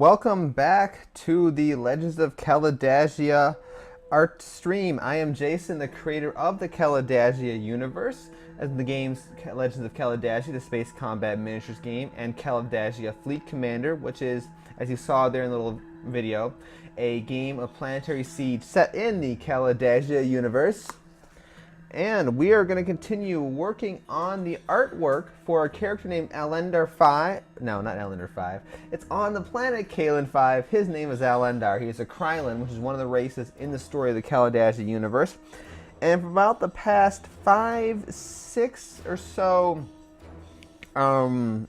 Welcome back to the Legends of Kalidasia art stream. I am Jason, the creator of the Kalidasia universe, as the games Legends of Kalidasia, the space combat miniatures game, and Kalidasia Fleet Commander, which is, as you saw there in the little video, a game of planetary siege set in the Kalidasia universe. And we are going to continue working on the artwork for a character named Alendar 5. No, not Alendar 5. It's on the planet Krylan 5. His name is Alendar. He is a Krylan, which is one of the races in the story of the Kalidasia universe. And for about the past 5, 6 or so, 5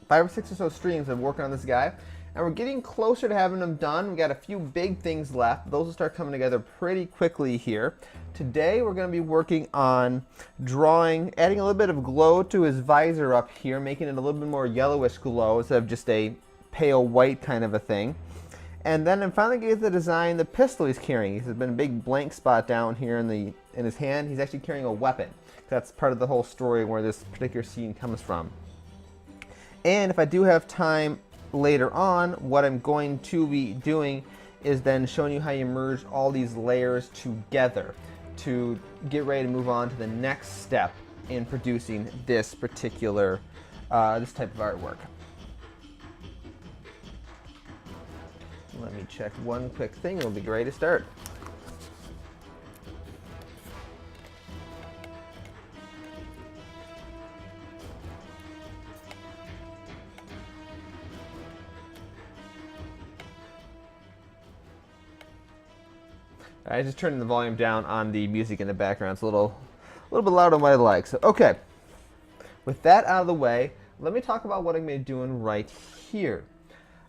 or 6 or so streams of working on this guy. And we're getting closer to having them done. We got a few big things left. Those will start coming together pretty quickly here. Today we're going to be working on adding a little bit of glow to his visor up here, making it a little bit more yellowish glow instead of just a pale white kind of a thing. And then I'm finally going to get to design the pistol he's carrying. There's been a big blank spot down here in his hand. He's actually carrying a weapon. That's part of the whole story where this particular scene comes from. And if I do have time later on, what I'm going to be doing is then showing you how you merge all these layers together to get ready to move on to the next step in producing this particular this type of artwork. Let me check one quick thing. It'll be great to start. I just turned the volume down on the music in the background. It's a little bit louder than what I like. So, okay. With that out of the way, let me talk about what I'm going to be doing right here.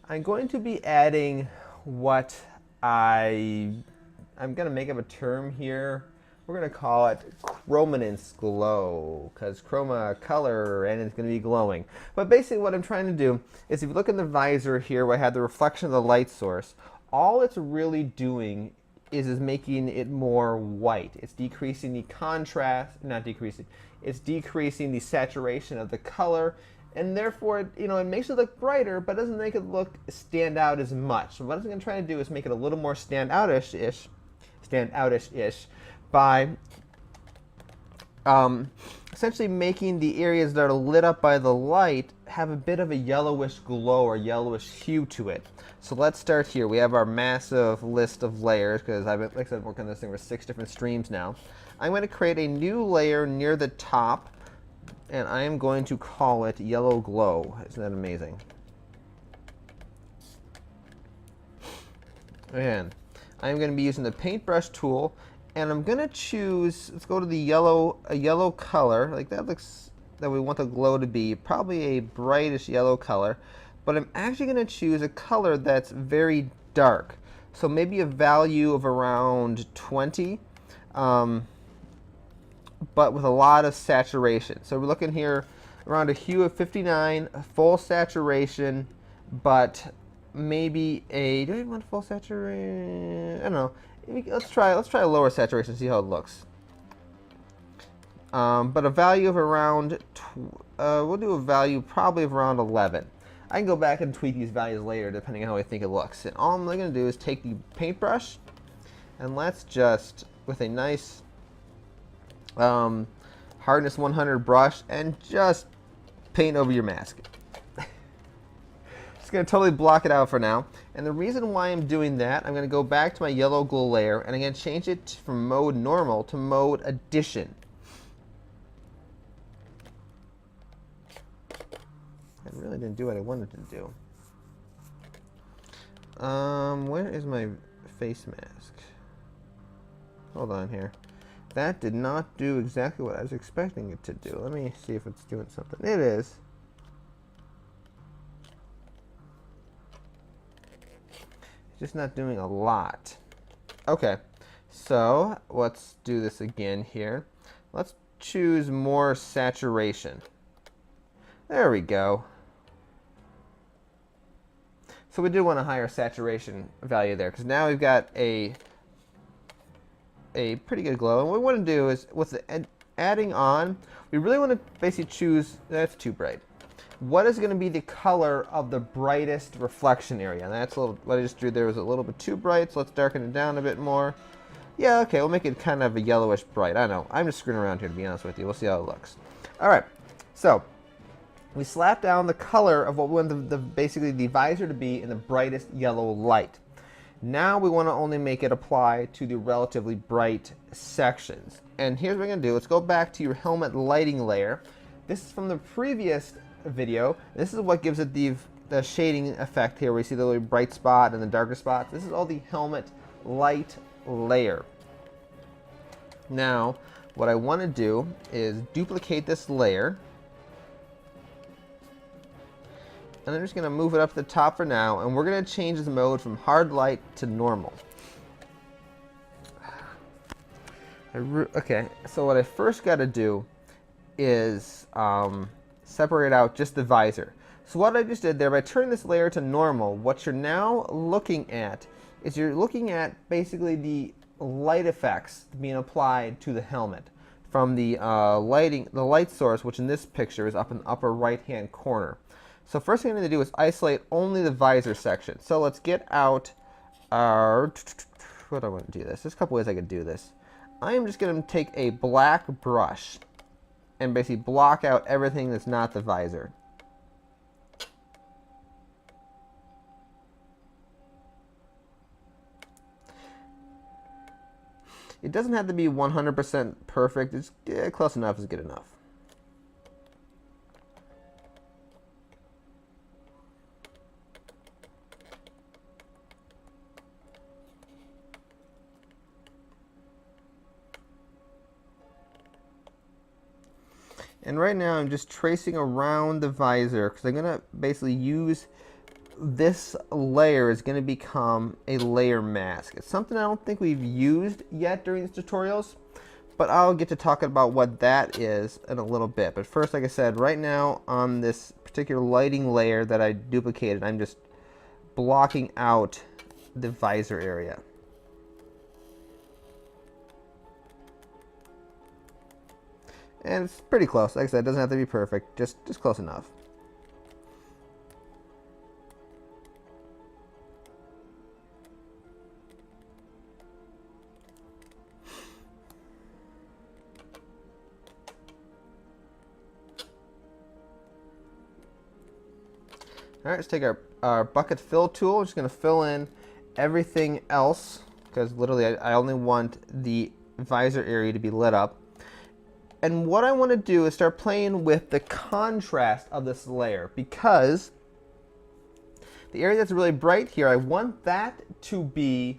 I'm going to be adding what I'm going to make up a term here. We're going to call it chrominance glow, because chroma color and it's going to be glowing. But basically what I'm trying to do is, if you look in the visor here where I have the reflection of the light source, all it's really doing is making it more white. It's decreasing the contrast, it's decreasing the saturation of the color, and therefore it makes it look brighter, but doesn't make it stand out as much. So what I'm going to try to do is make it a little more standoutish-ish by essentially making the areas that are lit up by the light have a bit of a yellowish glow or yellowish hue to it. So let's start here. We have our massive list of layers, because I've been, like I said, working on this thing for 6 different streams now. I'm going to create a new layer near the top, and I am going to call it Yellow Glow. Isn't that amazing? And I'm going to be using the paintbrush tool, and I'm going to choose, let's go to the a yellow color, like that looks, that we want the glow to be, probably a brightish yellow color. But I'm actually going to choose a color that's very dark. So maybe a value of around 20, but with a lot of saturation. So we're looking here around a hue of 59, full saturation, but maybe do we want full saturation? I don't know. Let's try a lower saturation and see how it looks. But a value of around, we'll do a value probably of around 11. I can go back and tweak these values later depending on how I think it looks. And all I'm going to do is take the paintbrush, and let's just, with a nice hardness 100 brush, and just paint over your mask. Just going to totally block it out for now. And the reason why I'm doing that, I'm going to go back to my yellow glow layer, and I'm going to change it from mode normal to mode addition. I really didn't do what I wanted to do. Where is my face mask? Hold on here. That did not do exactly what I was expecting it to do. Let me see if it's doing something. It is. It's just not doing a lot. Okay, so let's do this again here. Let's choose more saturation. There we go. So we do want a higher saturation value there, because now we've got a pretty good glow. And what we want to do is, with the adding on, we really want to basically choose, that's too bright. what is going to be the color of the brightest reflection area? And that's a little, what I just drew there was a little bit too bright, so let's darken it down a bit more. Yeah, okay, we'll make it kind of a yellowish bright. I don't know. I'm just screwing around here, to be honest with you. We'll see how it looks. All right, so we slap down the color of what we want basically the visor to be in the brightest yellow light. Now we want to only make it apply to the relatively bright sections. And here's what we're going to do. Let's go back to your helmet lighting layer. This is from the previous video. This is what gives it the shading effect here, where you see the little bright spot and the darker spots. This is all the helmet light layer. Now, what I want to do is duplicate this layer. And I'm just going to move it up to the top for now, and we're going to change the mode from hard light to normal. Okay, so what I first got to do is separate out just the visor. So what I just did there, by turning this layer to normal, what you're now looking at is you're looking at basically the light effects being applied to the helmet from the light source, which in this picture is up in the upper right-hand corner. So first thing I'm going to do is isolate only the visor section. So let's get out our, what do I want to do this? There's a couple ways I could do this. I am just going to take a black brush and basically block out everything that's not the visor. It doesn't have to be 100% perfect. It's close enough is good enough. And right now I'm just tracing around the visor because I'm going to basically use this layer is going to become a layer mask. It's something I don't think we've used yet during these tutorials, but I'll get to talking about what that is in a little bit. But first, like I said, right now on this particular lighting layer that I duplicated, I'm just blocking out the visor area. And it's pretty close. Like I said, it doesn't have to be perfect, just close enough. All right, let's take our bucket fill tool. I'm just going to fill in everything else because literally I only want the visor area to be lit up. And what I want to do is start playing with the contrast of this layer, because the area that's really bright here, I want that to be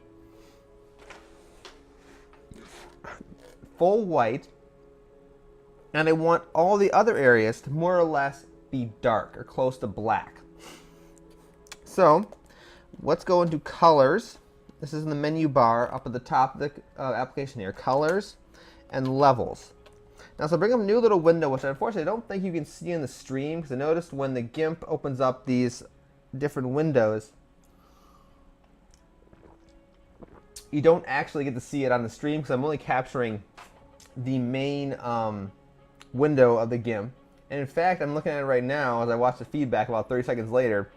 full white, and I want all the other areas to more or less be dark or close to black. So let's go into colors. This is in the menu bar up at the top of the application here, colors and levels. Now, so bring up a new little window, which unfortunately I don't think you can see in the stream, because I noticed when the GIMP opens up these different windows, you don't actually get to see it on the stream, because I'm only capturing the main window of the GIMP. And in fact, I'm looking at it right now as I watch the feedback about 30 seconds later.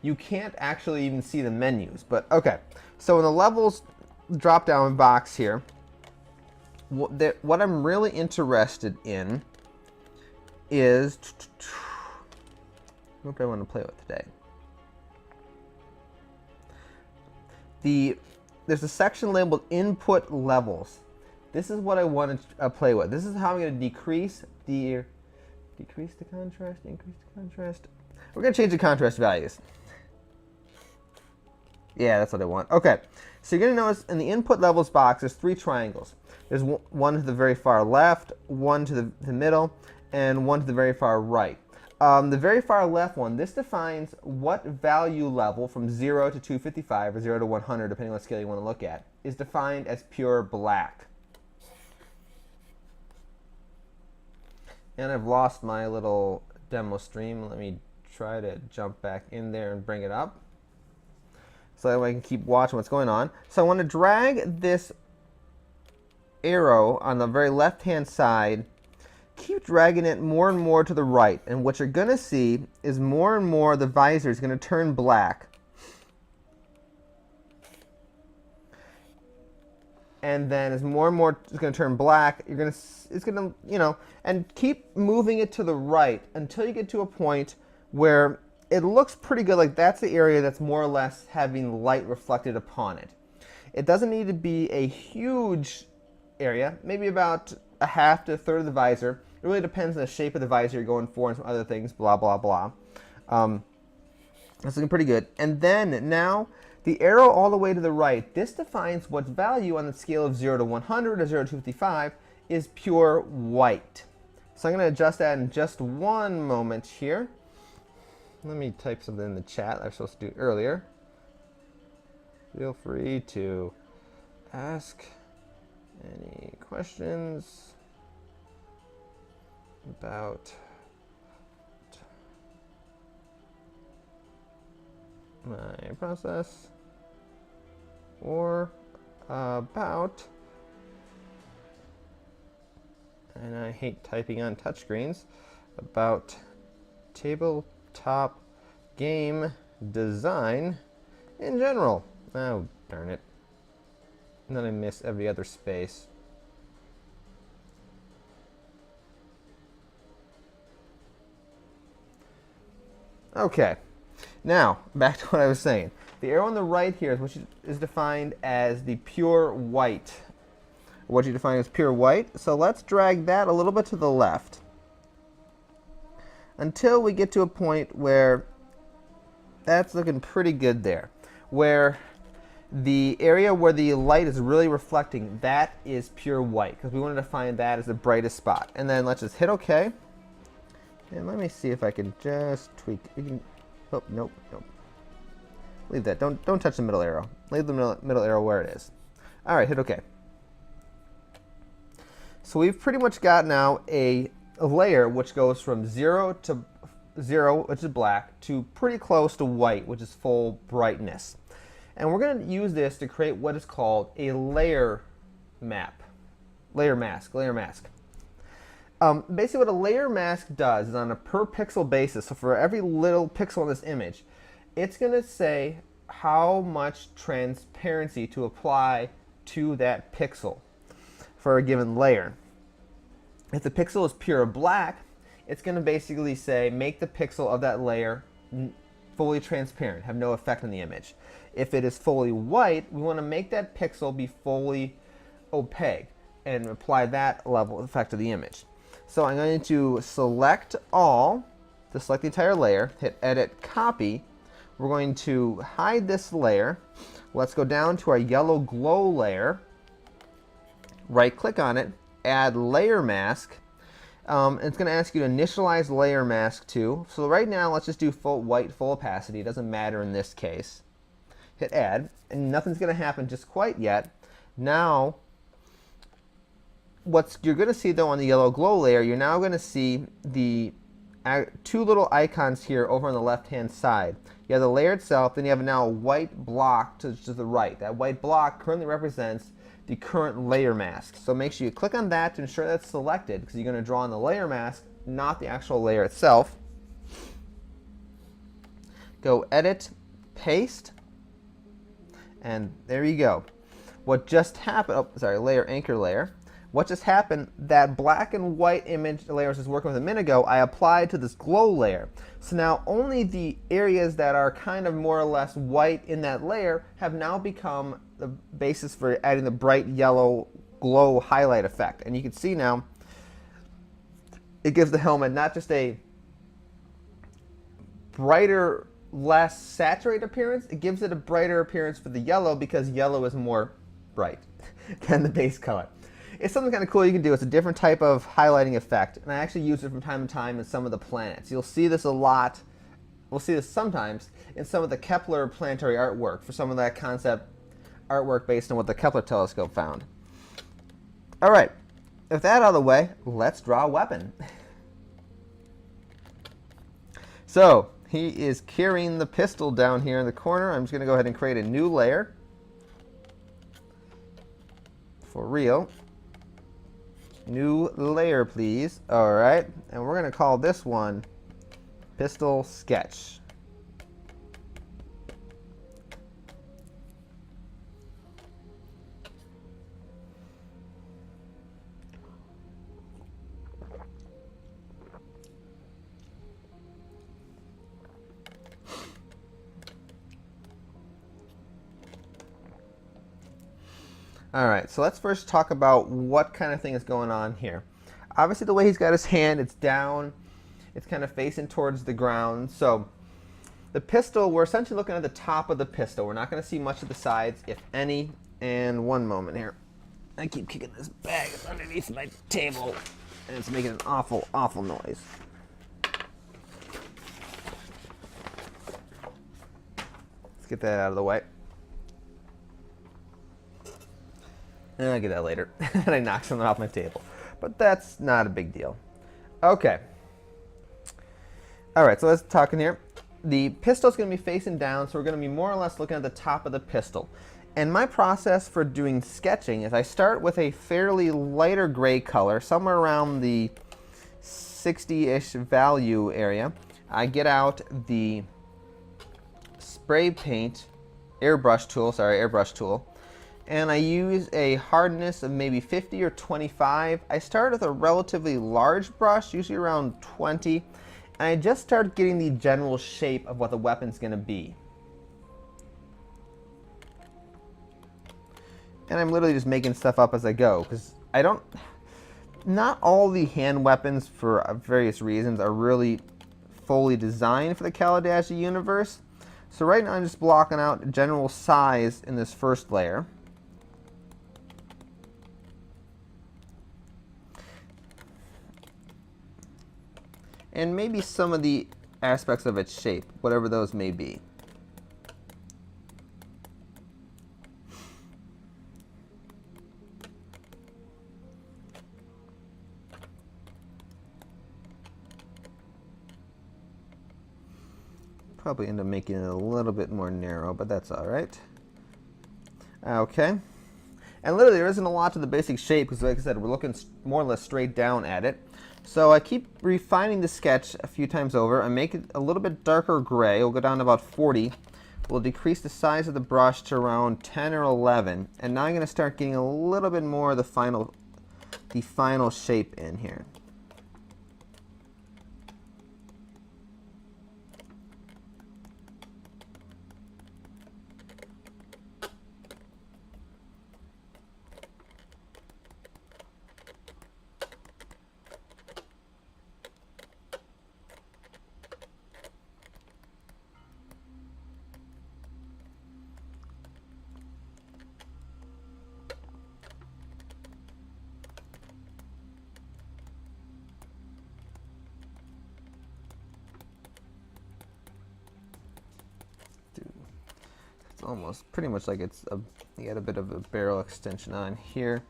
You can't actually even see the menus, but okay. So in the levels drop-down box here, what I'm really interested in is what do I want to play with today? There's a section labeled input levels. This is what I want to play with. This is how I'm going to decrease the contrast, increase the contrast. We're going to change the contrast values. Yeah, that's what I want. Okay, so you're going to notice in the input levels box, there's 3 triangles. There's one to the very far left, one to the middle, and one to the very far right. The very far left one, this defines what value level from 0 to 255 or 0 to 100, depending on what scale you want to look at, is defined as pure black. And I've lost my little demo stream. Let me try to jump back in there and bring it up so that way I can keep watching what's going on. So I want to drag this arrow on the very left-hand side keep dragging it more and more to the right. And what you're going to see is more and more the visor is going to turn black. And then as more and more it's going to turn black, it's going to, you know, and keep moving it to the right until you get to a point where it looks pretty good. Like that's the area that's more or less having light reflected upon it. It doesn't need to be a huge area, maybe about a half to a third of the visor. It really depends on the shape of the visor you're going for and some other things, blah, blah, blah. That's looking pretty good. And then now, the arrow all the way to the right, this defines what value on the scale of 0 to 100 or 0 to 55 is pure white. So I'm going to adjust that in just one moment here. Let me type something in the chat I was supposed to do earlier. Feel free to ask any questions about my process or about, and I hate typing on touchscreens, about tabletop game design in general. Oh, darn it. And then I miss every other space. Okay, now back to what I was saying. The arrow on the right here is defined as the pure white. What you define as pure white. So let's drag that a little bit to the left until we get to a point where that's looking pretty good there. Where the area where the light is really reflecting, that is pure white, because we want to define that as the brightest spot. And then let's just hit OK. And let me see if I can just tweak. You can, oh, nope. Leave that. Don't touch the middle arrow. Leave the middle arrow where it is. All right, hit OK. So we've pretty much got now a layer which goes from 0 to 0, which is black, to pretty close to white, which is full brightness. And we're going to use this to create what is called a layer mask. Basically what a layer mask does is on a per pixel basis, so for every little pixel in this image, it's going to say how much transparency to apply to that pixel for a given layer. If the pixel is pure black, it's going to basically say make the pixel of that layer fully transparent, have no effect on the image. If it is fully white, we want to make that pixel be fully opaque and apply that level of effect to the image. So I'm going to select all, to select the entire layer, hit edit, copy. We're going to hide this layer. Let's go down to our yellow glow layer, right click on it, add layer mask. It's going to ask you to initialize layer mask to. So right now let's just do full white, full opacity. It doesn't matter in this case. Hit add, and nothing's going to happen just quite yet. Now, what you're going to see though on the yellow glow layer, you're now going to see the two little icons here over on the left hand side. You have the layer itself, then you have now a white block to the right. That white block currently represents the current layer mask. So make sure you click on that to ensure that's selected, because you're going to draw on the layer mask, not the actual layer itself. Go edit, paste, and there you go. What just happened, oh, sorry, layer, anchor layer. What just happened, that black and white image layer I was just working with a minute ago, I applied to this glow layer. So now only the areas that are kind of more or less white in that layer have now become the basis for adding the bright yellow glow highlight effect. And you can see now, it gives the helmet not just a brighter, less saturated appearance, it gives it a brighter appearance for the yellow, because yellow is more bright than the base color. It's something kind of cool you can do. It's a different type of highlighting effect, and I actually use it from time to time in some of the planets. You'll see this a lot. We'll see this sometimes in some of the Kepler planetary artwork for some of that concept artwork based on what the Kepler telescope found. All right, with that out of the way, let's draw a weapon. So he is carrying the pistol down here in the corner. I'm just going to go ahead and create a new layer for real. New layer, please. All right, and we're gonna call this one Pistol Sketch. All right, so let's first talk about what kind of thing is going on here. Obviously, the way he's got his hand, it's down, it's kind of facing towards the ground. So the pistol, we're essentially looking at the top of the pistol. We're not going to see much of the sides, if any. And one moment here. I keep kicking this bag underneath my table, and it's making an awful, awful noise. Let's get that out of the way. And I'll get that later. And I knocked something off my table. But that's not a big deal. Okay. All right, so let's talk in here. The pistol's going to be facing down, so we're going to be more or less looking at the top of the pistol. And my process for doing sketching is I start with a fairly lighter gray color, somewhere around the 60-ish value area. I get out the spray paint airbrush tool, and I use a hardness of maybe 50 or 25. I start with a relatively large brush, usually around 20, and I just start getting the general shape of what the weapon's going to be. And I'm literally just making stuff up as I go, because not all the hand weapons, for various reasons, are really fully designed for the Kalidasia universe. So right now I'm just blocking out general size in this first layer. And maybe some of the aspects of its shape, whatever those may be. Probably end up making it a little bit more narrow, but that's all right. Okay. And literally there isn't a lot to the basic shape because, like I said, we're looking more or less straight down at it. So I keep refining the sketch a few times over. I make it a little bit darker gray. We'll go down to about 40. We'll decrease the size of the brush to around 10 or 11. And now I'm going to start getting a little bit more of the final shape in here. Almost pretty much like you got a bit of a barrel extension on here.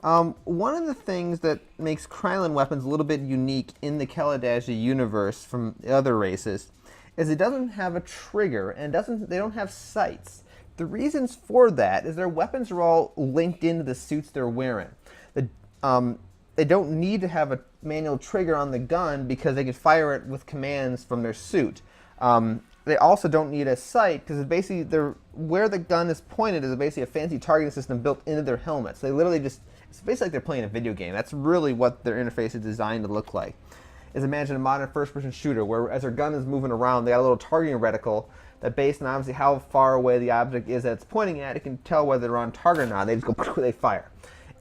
One of the things that makes Krylan weapons a little bit unique in the Kalidasia universe from the other races is it doesn't have a trigger and they don't have sights. The reasons for that is their weapons are all linked into the suits they're wearing. They don't need to have a manual trigger on the gun because they can fire it with commands from their suit. They also don't need a sight because it's basically where the gun is pointed is basically a fancy targeting system built into their helmets. They literally it's basically like they're playing a video game. That's really what their interface is designed to look like. Is imagine a modern first-person shooter where as their gun is moving around, they got a little targeting reticle that based on obviously how far away the object is that it's pointing at, it can tell whether they're on target or not. They just go, they fire.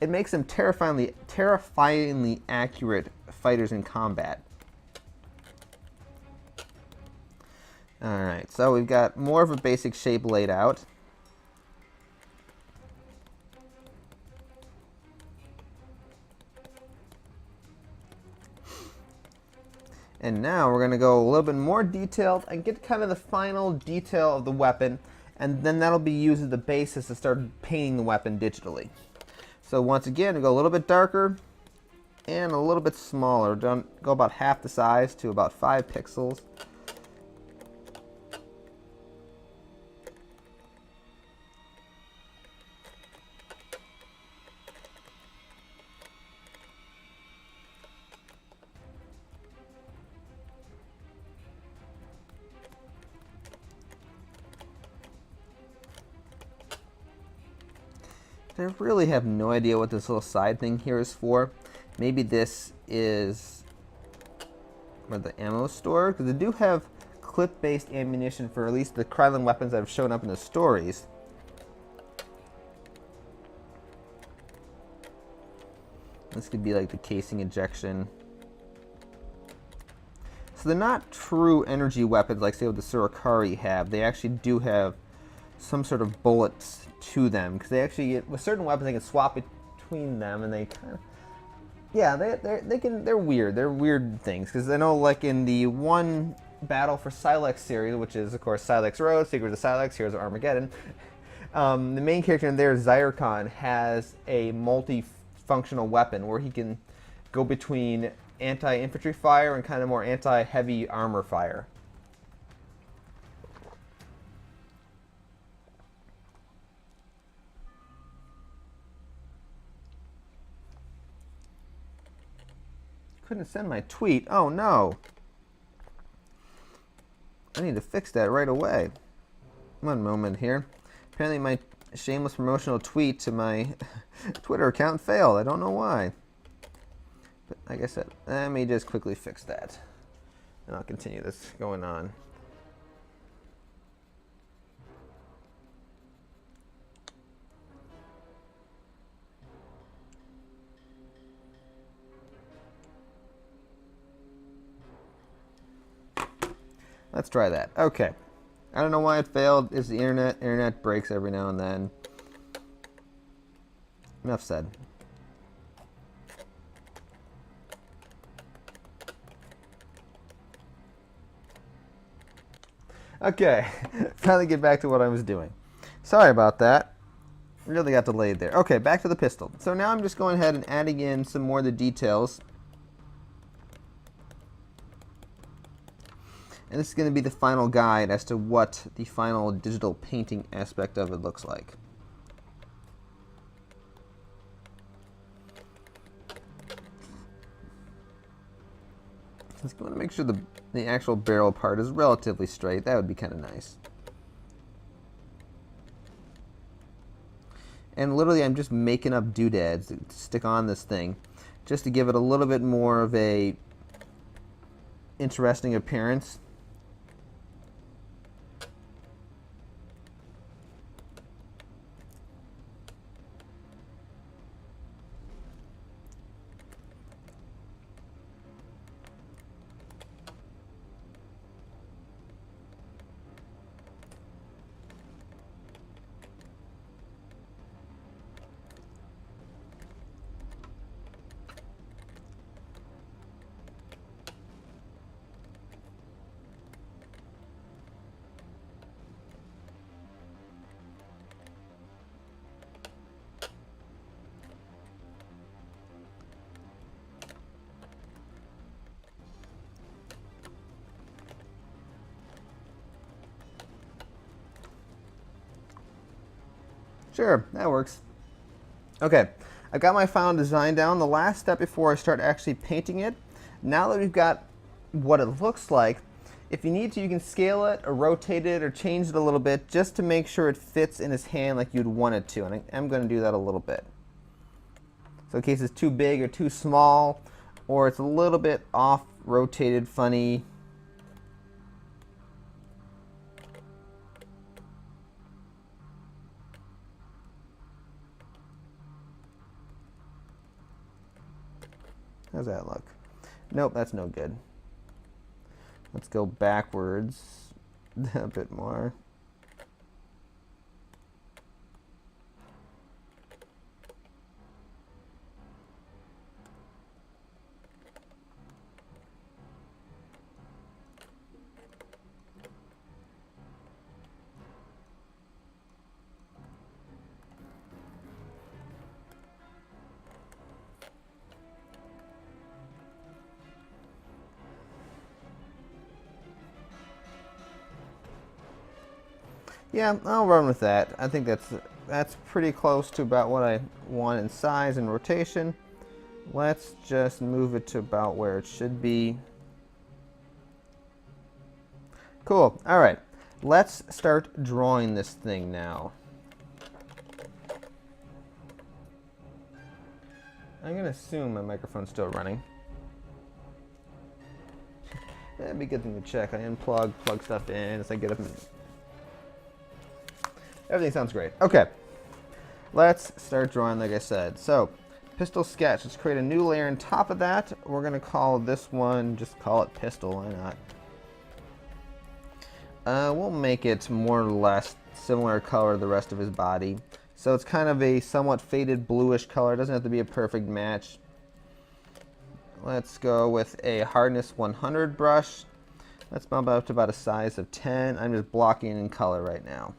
It makes them terrifyingly accurate fighters in combat. Alright, so we've got more of a basic shape laid out. And now we're going to go a little bit more detailed and get kind of the final detail of the weapon, and then that'll be used as the basis to start painting the weapon digitally. So once again, we go a little bit darker and a little bit smaller. Go about half the size to about 5 pixels. I really have no idea what this little side thing here is for. Maybe this is where the ammo store, because they do have clip-based ammunition for at least the Krylan weapons that have shown up in the stories. This could be like the casing ejection. So they're not true energy weapons like, say, what the Surakari have. They actually do have some sort of bullets to them, because they actually get, with certain weapons, they can swap between them, and they kind of, yeah, they're weird. They're weird things, because I know, like in the one battle for Silex series, which is of course Silex Road, Secrets of Silex, Heroes of Armageddon, the main character in there, Zyrcon, has a multi-functional weapon where he can go between anti-infantry fire and kind of more anti-heavy armor fire. Couldn't send my tweet. Oh no. I need to fix that right away. One moment here. Apparently my shameless promotional tweet to my Twitter account failed. I don't know why. But like I said, let me just quickly fix that. And I'll continue this going on. Let's try that. Okay. I don't know why it failed. It's the internet. Internet breaks every now and then. Enough said. Okay. Finally get back to what I was doing. Sorry about that. Really got delayed there. Okay, back to the pistol. So now I'm just going ahead and adding in some more of the details. And this is going to be the final guide as to what the final digital painting aspect of it looks like. Just want to make sure the actual barrel part is relatively straight. That would be kind of nice. And literally I'm just making up doodads to stick on this thing just to give it a little bit more of a interesting appearance. Sure, that works. Okay, I've got my final design down. The last step before I start actually painting it, now that we've got what it looks like, if you need to, you can scale it or rotate it or change it a little bit just to make sure it fits in his hand like you'd want it to. And I'm going to do that a little bit. So in case it's too big or too small, or it's a little bit off, rotated, funny. How's that look? Nope, that's no good. Let's go backwards a bit more. Yeah, I'll run with that. I think that's pretty close to about what I want in size and rotation. Let's just move it to about where it should be. Cool. All right. Let's start drawing this thing now. I'm going to assume my microphone's still running. That'd be a good thing to check. I unplug, plug stuff in as I get up. Everything sounds great. Okay, let's start drawing like I said. So, pistol sketch. Let's create a new layer on top of that. We're going to call this one, just call it pistol, why not? We'll make it more or less similar color to the rest of his body. So it's kind of a somewhat faded bluish color. It doesn't have to be a perfect match. Let's go with a hardness 100 brush. Let's bump up to about a size of 10. I'm just blocking in color right now.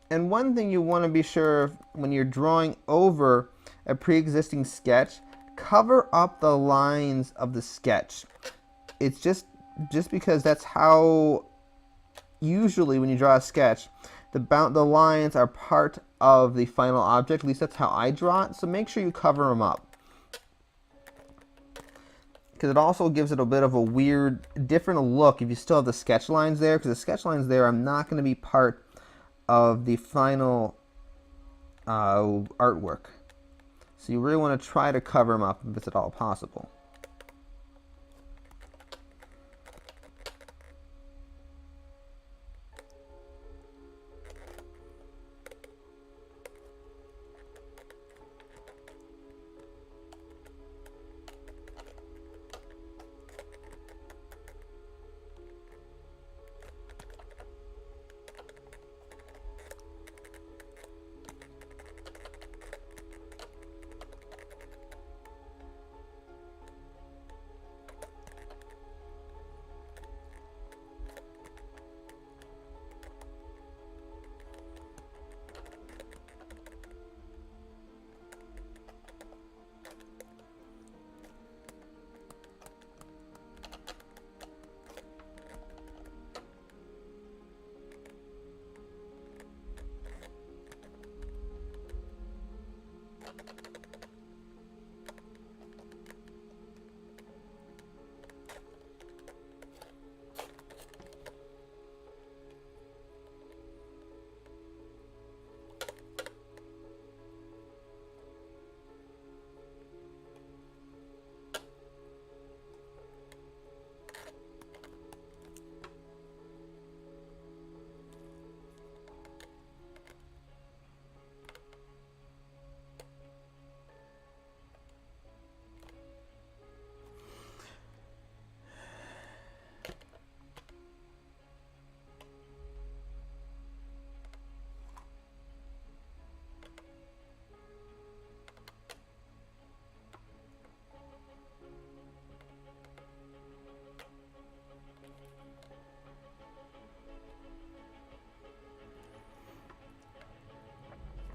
And one thing you want to be sure of when you're drawing over a pre-existing sketch, cover up the lines of the sketch. It's just because that's how usually when you draw a sketch, the lines are part of the final object. At least that's how I draw it. So make sure you cover them up, because it also gives it a bit of a weird, different look if you still have the sketch lines there. Because the sketch lines there are not going to be part of the final artwork. So you really want to try to cover them up if it's at all possible.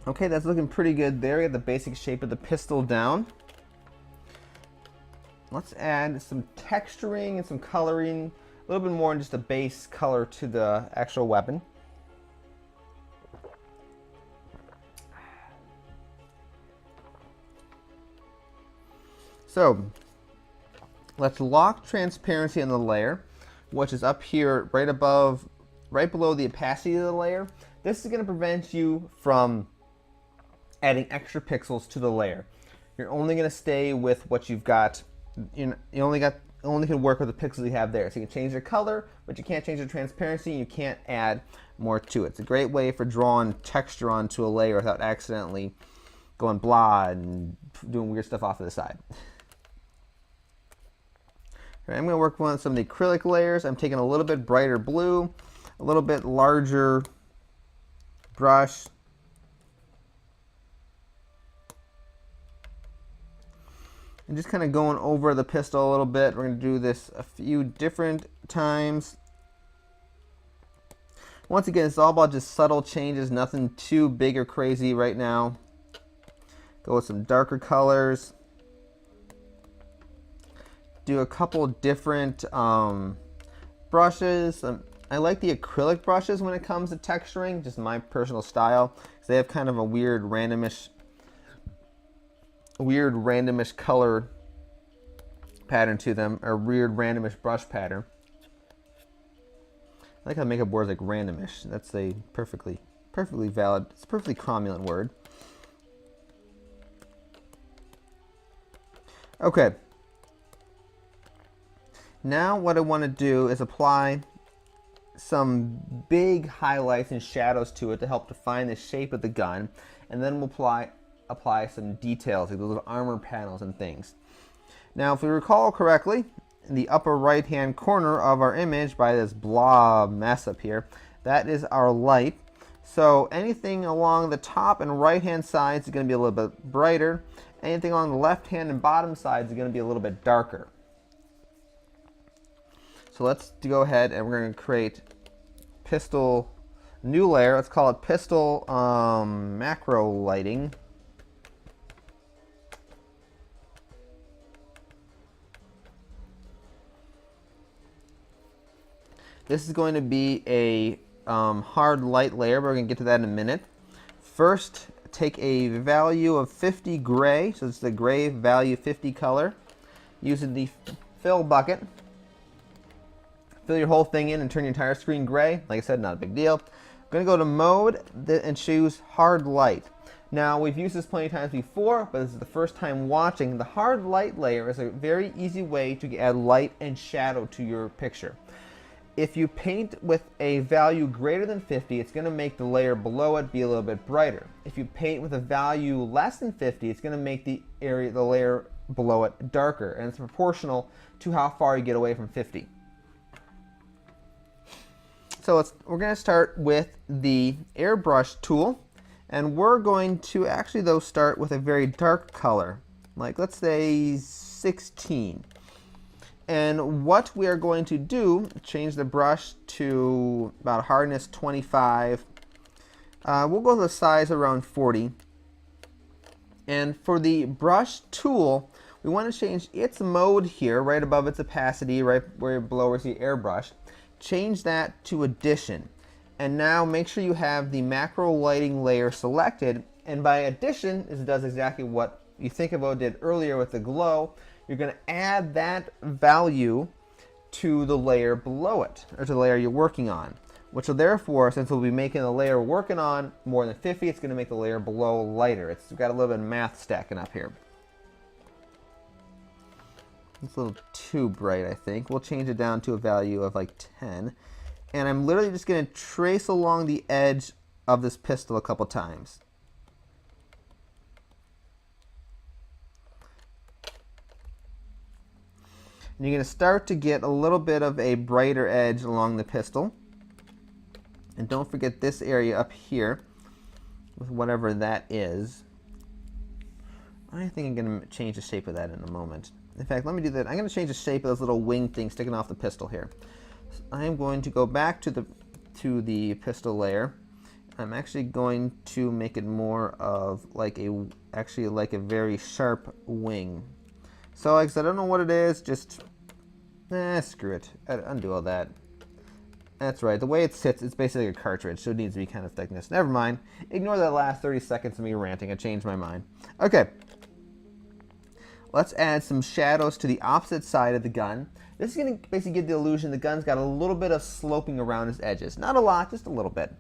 Okay, that's looking pretty good there. We have the basic shape of the pistol down. Let's add some texturing and some coloring, a little bit more than just a base color to the actual weapon. So, let's lock transparency on the layer, which is up here right above, right below the opacity of the layer. This is going to prevent you from adding extra pixels to the layer. You're only going to stay with what you've got. You only can work with the pixels you have there. So you can change the color, but you can't change the transparency, and you can't add more to it. It's a great way for drawing texture onto a layer without accidentally going blah and doing weird stuff off to the side. Right, I'm going to work on some of the acrylic layers. I'm taking a little bit brighter blue, a little bit larger brush. And just kind of going over the pistol a little bit. We're going to do this a few different times. Once again, it's all about just subtle changes, nothing too big or crazy right now. Go with some darker colors. Do a couple different brushes. I like the acrylic brushes when it comes to texturing, just my personal style, because they have kind of a weird randomish color pattern to them, or weird randomish brush pattern. I like how to make up words like randomish. That's a perfectly valid, it's a perfectly cromulent word. Okay. Now what I want to do is apply some big highlights and shadows to it to help define the shape of the gun, and then we'll apply some details, like the little armor panels and things. Now, if we recall correctly, in the upper right hand corner of our image by this blob mess up here, that is our light. So anything along the top and right hand sides is going to be a little bit brighter. Anything along the left hand and bottom sides is going to be a little bit darker. So let's go ahead and we're going to create pistol new layer. Let's call it pistol macro lighting. This is going to be a hard light layer, but we're going to get to that in a minute. First, take a value of 50 gray, so it's the gray value 50 color. Using the fill bucket, fill your whole thing in and turn your entire screen gray. Like I said, not a big deal. I'm going to go to mode and choose hard light. Now, we've used this plenty of times before, but this is the first time watching. The hard light layer is a very easy way to add light and shadow to your picture. If you paint with a value greater than 50, it's going to make the layer below it be a little bit brighter. If you paint with a value less than 50, it's going to make the layer below it darker, and it's proportional to how far you get away from 50. So we're going to start with the airbrush tool, and we're going to actually though start with a very dark color, like let's say 16. And what we are going to do, change the brush to about hardness 25. We'll go to the size around 40. And for the brush tool, we want to change its mode here, right above its opacity, right where below is the airbrush. Change that to addition. And now make sure you have the macro lighting layer selected. And by addition, it does exactly what you think about did earlier with the glow. You're going to add that value to the layer below it, or to the layer you're working on, which will therefore, since we'll be making the layer we're working on more than 50, it's going to make the layer below lighter. It's got a little bit of math stacking up here. It's a little too bright, I think. We'll change it down to a value of like 10. And I'm literally just going to trace along the edge of this pistol a couple times. And you're going to start to get a little bit of a brighter edge along the pistol. And don't forget this area up here with whatever that is. I think I'm going to change the shape of that in a moment. In fact, let me do that. I'm going to change the shape of those little wing things sticking off the pistol here. So I'm going to go back to the pistol layer. I'm actually going to make it more of like a very sharp wing. So like I said, I don't know what it is, just screw it. Undo all that. That's right, the way it sits, it's basically a cartridge, so it needs to be kind of thickness. Never mind. Ignore that last 30 seconds of me ranting. I changed my mind. Okay. Let's add some shadows to the opposite side of the gun. This is going to basically give the illusion the gun's got a little bit of sloping around its edges. Not a lot, just a little bit.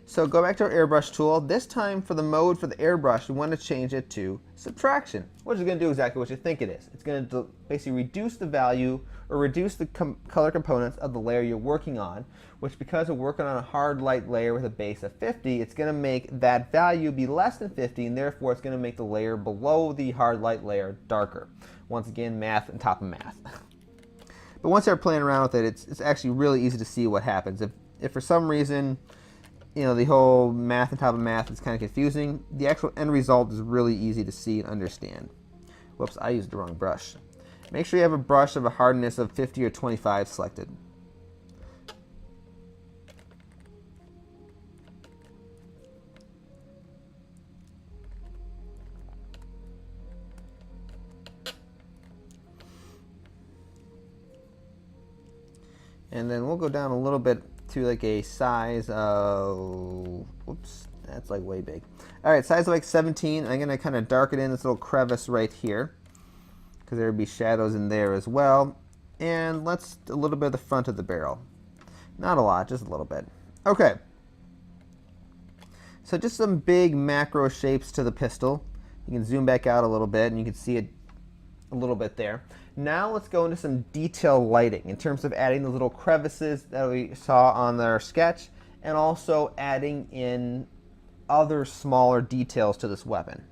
So go back to our airbrush tool. This time for the mode for the airbrush, we want to change it to subtraction, which is going to do exactly what you think it is. It's going to basically reduce the value or reduce the color components of the layer you're working on, which because we're working on a hard light layer with a base of 50, it's going to make that value be less than 50, and therefore it's going to make the layer below the hard light layer darker. Once again, math on top of math. But once you're playing around with it, it's actually really easy to see what happens. If for some reason, the whole math on top of math is kind of confusing, the actual end result is really easy to see and understand. Whoops, I used the wrong brush. Make sure you have a brush of a hardness of 50 or 25 selected. And then we'll go down a little bit to like a size of, whoops, that's like way big. All right, size of like 17. I'm gonna kind of darken in this little crevice right here because there would be shadows in there as well. And let's a little bit of the front of the barrel. Not a lot, just a little bit. Okay. So just some big macro shapes to the pistol. You can zoom back out a little bit and you can see it a little bit there. Now let's go into some detail lighting in terms of adding the little crevices that we saw on our sketch, and also adding in other smaller details to this weapon.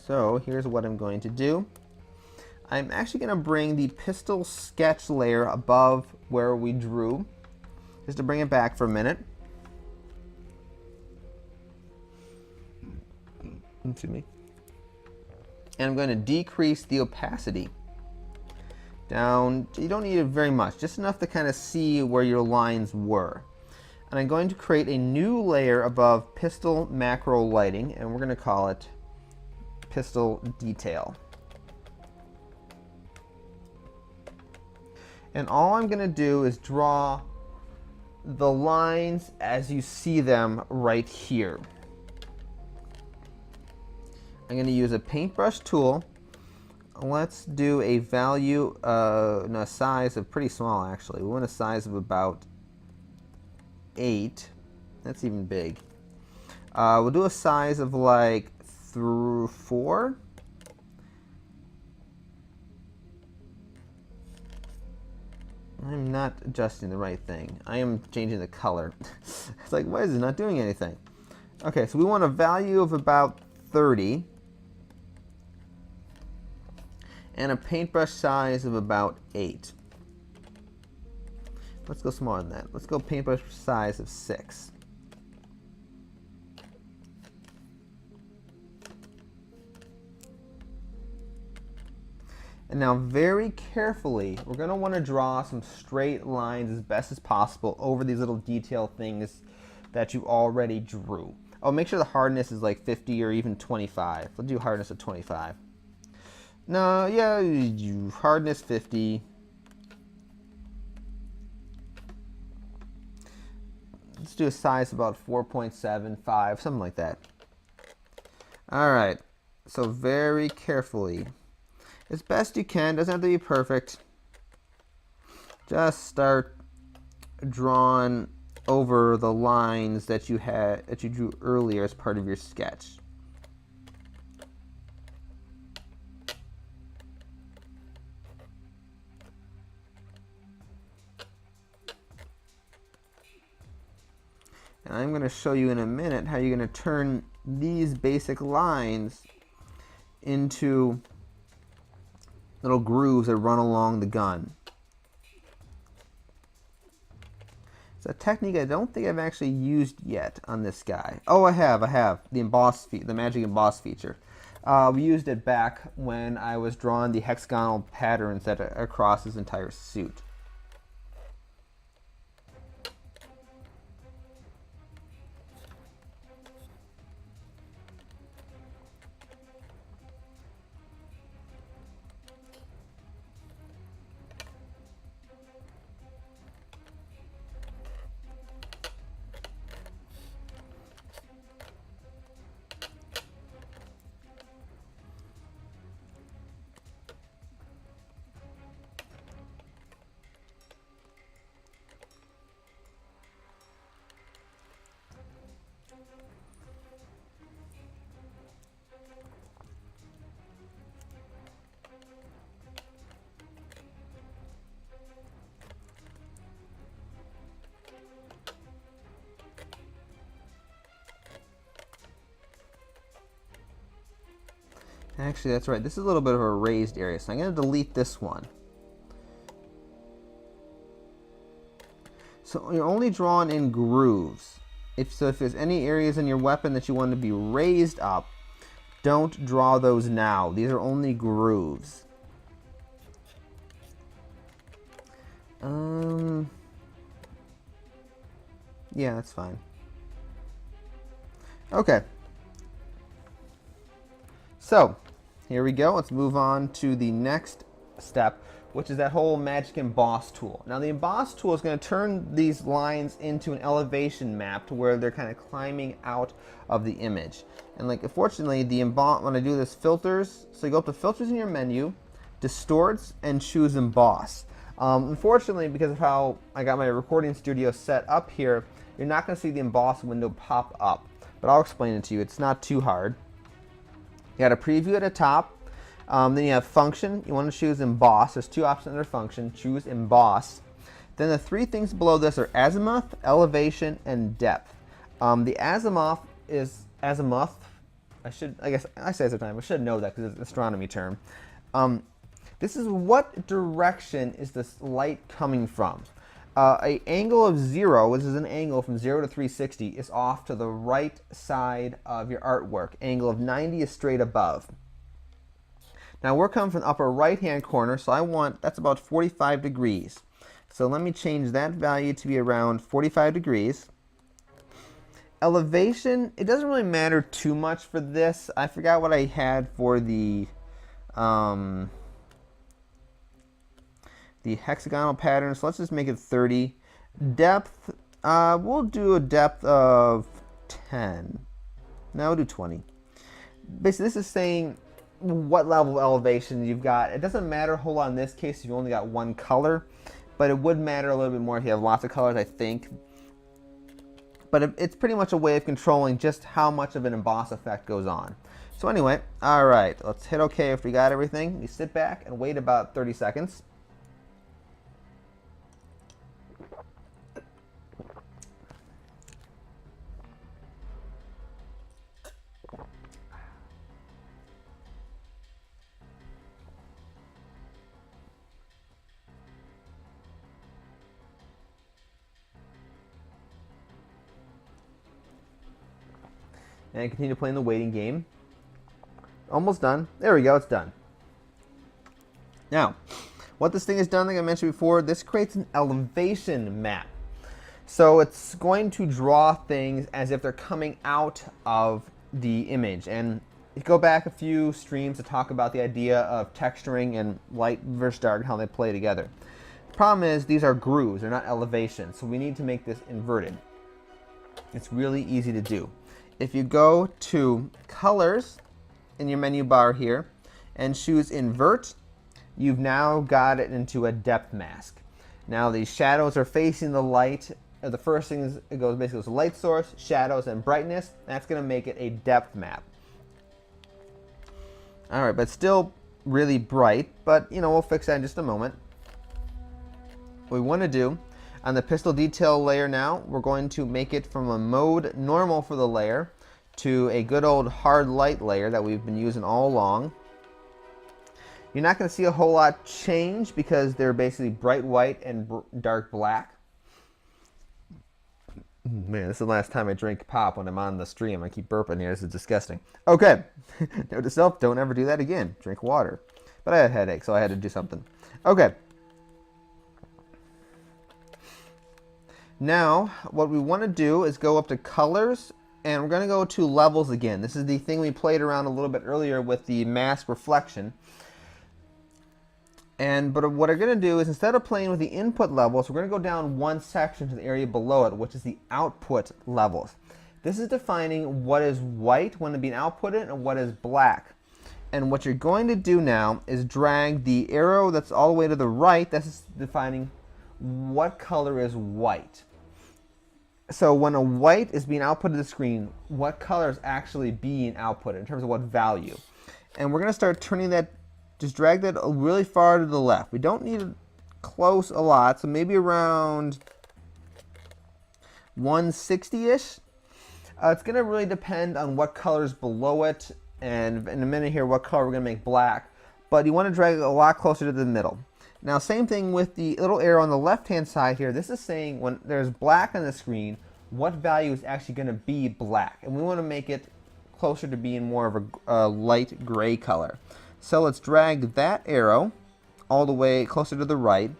So here's what I'm going to do. I'm actually going to bring the pistol sketch layer above where we drew, just to bring it back for a minute. Excuse me. And I'm going to decrease the opacity down. You don't need it very much, just enough to kind of see where your lines were. And I'm going to create a new layer above pistol macro lighting, and we're going to call it pistol detail. And all I'm going to do is draw the lines as you see them right here. I'm going to use a paintbrush tool. Let's do a value, a size of pretty small actually. We want a size of about 8. That's even big. We'll do a size of like 4. I'm not adjusting the right thing. I am changing the color. It's like, why is it not doing anything? Okay, so we want a value of about 30. And a paintbrush size of about 8. Let's go smaller than that. Let's go paintbrush size of 6. And now very carefully, we're going to want to draw some straight lines as best as possible over these little detail things that you already drew. Oh, make sure the hardness is like 50 or even 25. Let's do hardness of 25. No, yeah, hardness 50. Let's do a size about 4.75, something like that. All right, so very carefully, as best you can, doesn't have to be perfect. Just start drawing over the lines that you drew earlier as part of your sketch. And I'm going to show you in a minute how you're going to turn these basic lines into little grooves that run along the gun. It's a technique I don't think I've actually used yet on this guy. Oh, I have the magic emboss feature. We used it back when I was drawing the hexagonal patterns that are across his entire suit. Actually, that's right. This is a little bit of a raised area, so I'm going to delete this one. So you're only drawing in grooves. If there's any areas in your weapon that you want to be raised up, don't draw those now. These are only grooves. Yeah, that's fine. Okay. So, here we go. Let's move on to the next step, which is that whole magic emboss tool. Now the emboss tool is going to turn these lines into an elevation map to where they're kind of climbing out of the image. And like, unfortunately, the emboss, when I do this, filters, so you go up to filters in your menu, distorts, and choose emboss. Unfortunately, because of how I got my recording studio set up here, you're not going to see the emboss window pop up. But I'll explain it to you. It's not too hard. You got a preview at the top. Then you have function. You want to choose emboss. There's two options under function. Choose emboss. Then the three things below this are azimuth, elevation, and depth. The azimuth is azimuth. I guess I say it sometimes. I should know that because it's an astronomy term. This is what direction is this light coming from. An angle of 0, which is an angle from 0 to 360, is off to the right side of your artwork. Angle of 90 is straight above. Now we're coming from the upper right hand corner, so that's about 45 degrees. So let me change that value to be around 45 degrees. Elevation, it doesn't really matter too much for this. I forgot what I had for the hexagonal pattern, so let's just make it 30. Depth, we'll do a depth of 10. No, we'll do 20. Basically, this is saying what level of elevation you've got. It doesn't matter a whole lot in this case if you've only got one color, but it would matter a little bit more if you have lots of colors, I think. But it's pretty much a way of controlling just how much of an emboss effect goes on. So anyway, all right, let's hit OK if we got everything. You sit back and wait about 30 seconds. And continue playing the waiting game. Almost done. There we go, it's done. Now, what this thing has done, like I mentioned before, this creates an elevation map. So it's going to draw things as if they're coming out of the image. And you go back a few streams to talk about the idea of texturing and light versus dark and how they play together. The problem is these are grooves, they're not elevations. So we need to make this inverted. It's really easy to do. If you go to colors in your menu bar here and choose invert, you've now got it into a depth mask. Now the shadows are facing the light. The first thing is it goes basically to light source, shadows, and brightness. That's going to make it a depth map. All right, but still really bright, but we'll fix that in just a moment. What we want to do on the pistol detail layer now, we're going to make it from a mode normal for the layer to a good old hard light layer that we've been using all along. You're not going to see a whole lot change because they're basically bright white and dark black. Man, this is the last time I drink pop when I'm on the stream. I keep burping here. This is disgusting. Okay. Note to self, don't ever do that again. Drink water. But I had a headache, so I had to do something. Okay. Now, what we want to do is go up to colors, and we're going to go to levels again. This is the thing we played around a little bit earlier with the mask reflection. But what we're going to do is instead of playing with the input levels, we're going to go down one section to the area below it, which is the output levels. This is defining what is white when being outputted and what is black. And what you're going to do now is drag the arrow that's all the way to the right. That's defining what color is white. So when a white is being output to the screen, what color is actually being outputted in terms of what value? And we're going to start turning that, just drag that really far to the left. We don't need it close a lot, so maybe around 160-ish. It's going to really depend on what color's below it, and in a minute here what color we're going to make black. But you want to drag it a lot closer to the middle. Now, same thing with the little arrow on the left-hand side here. This is saying when there's black on the screen, what value is actually going to be black. And we want to make it closer to being more of a light gray color. So let's drag that arrow all the way closer to the right.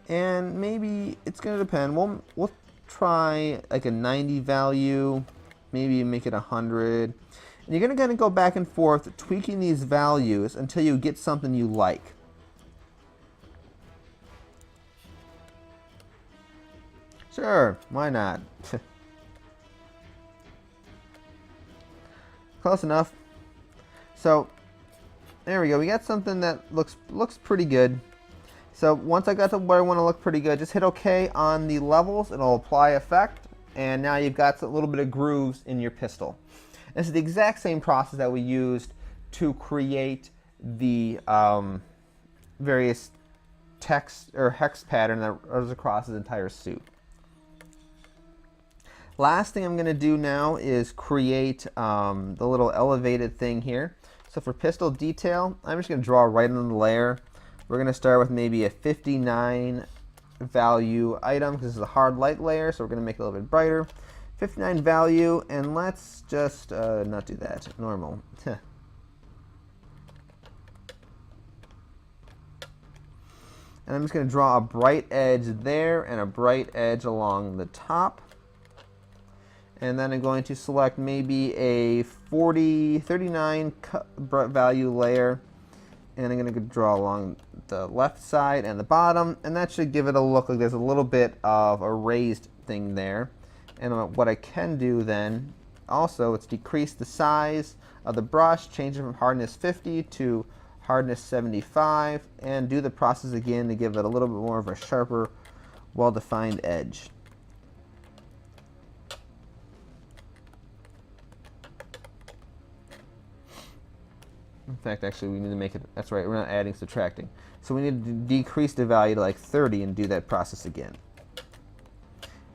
And maybe it's going to depend. We'll try like a 90 value, maybe make it 100. And you're going to kind of go back and forth, tweaking these values until you get something you like. Sure, why not? Close enough. So There we go. We got something that looks pretty good. So once I got to where I want to look pretty good, just hit OK on the levels. It'll apply effect. And now you've got a little bit of grooves in your pistol. This is the exact same process that we used to create the various text or hex pattern that runs across his entire suit. Last thing I'm going to do now is create the little elevated thing here. So for pistol detail, I'm just going to draw right on the layer. We're going to start with maybe a 59 value item because this is a hard light layer, so we're going to make it a little bit brighter. 59 value, and let's just not do that. Normal. And I'm just going to draw a bright edge there and a bright edge along the top. And then I'm going to select maybe a 39 value layer. And I'm going to draw along the left side and the bottom. And that should give it a look like there's a little bit of a raised thing there. And what I can do then also is decrease the size of the brush, change it from hardness 50 to hardness 75, and do the process again to give it a little bit more of a sharper, well-defined edge. In fact, actually, we need to make it, that's right, we're not adding, subtracting. So we need to decrease the value to like 30 and do that process again.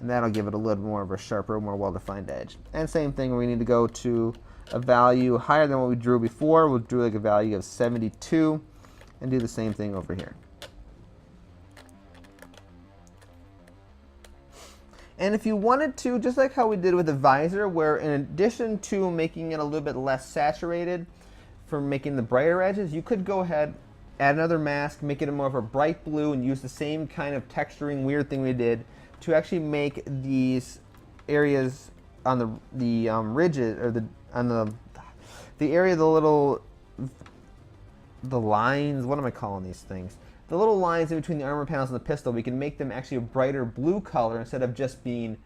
And that'll give it a little more of a sharper, more well-defined edge. And same thing, we need to go to a value higher than what we drew before. We'll drew like a value of 72 and do the same thing over here. And if you wanted to, just like how we did with the visor, where in addition to making it a little bit less saturated for making the brighter edges, you could go ahead, add another mask, make it more of a bright blue, and use the same kind of texturing weird thing we did to actually make these areas on the ridges, or the area of the lines. What am I calling these things? The little lines in between the armor panels and the pistol. We can make them actually a brighter blue color instead of just being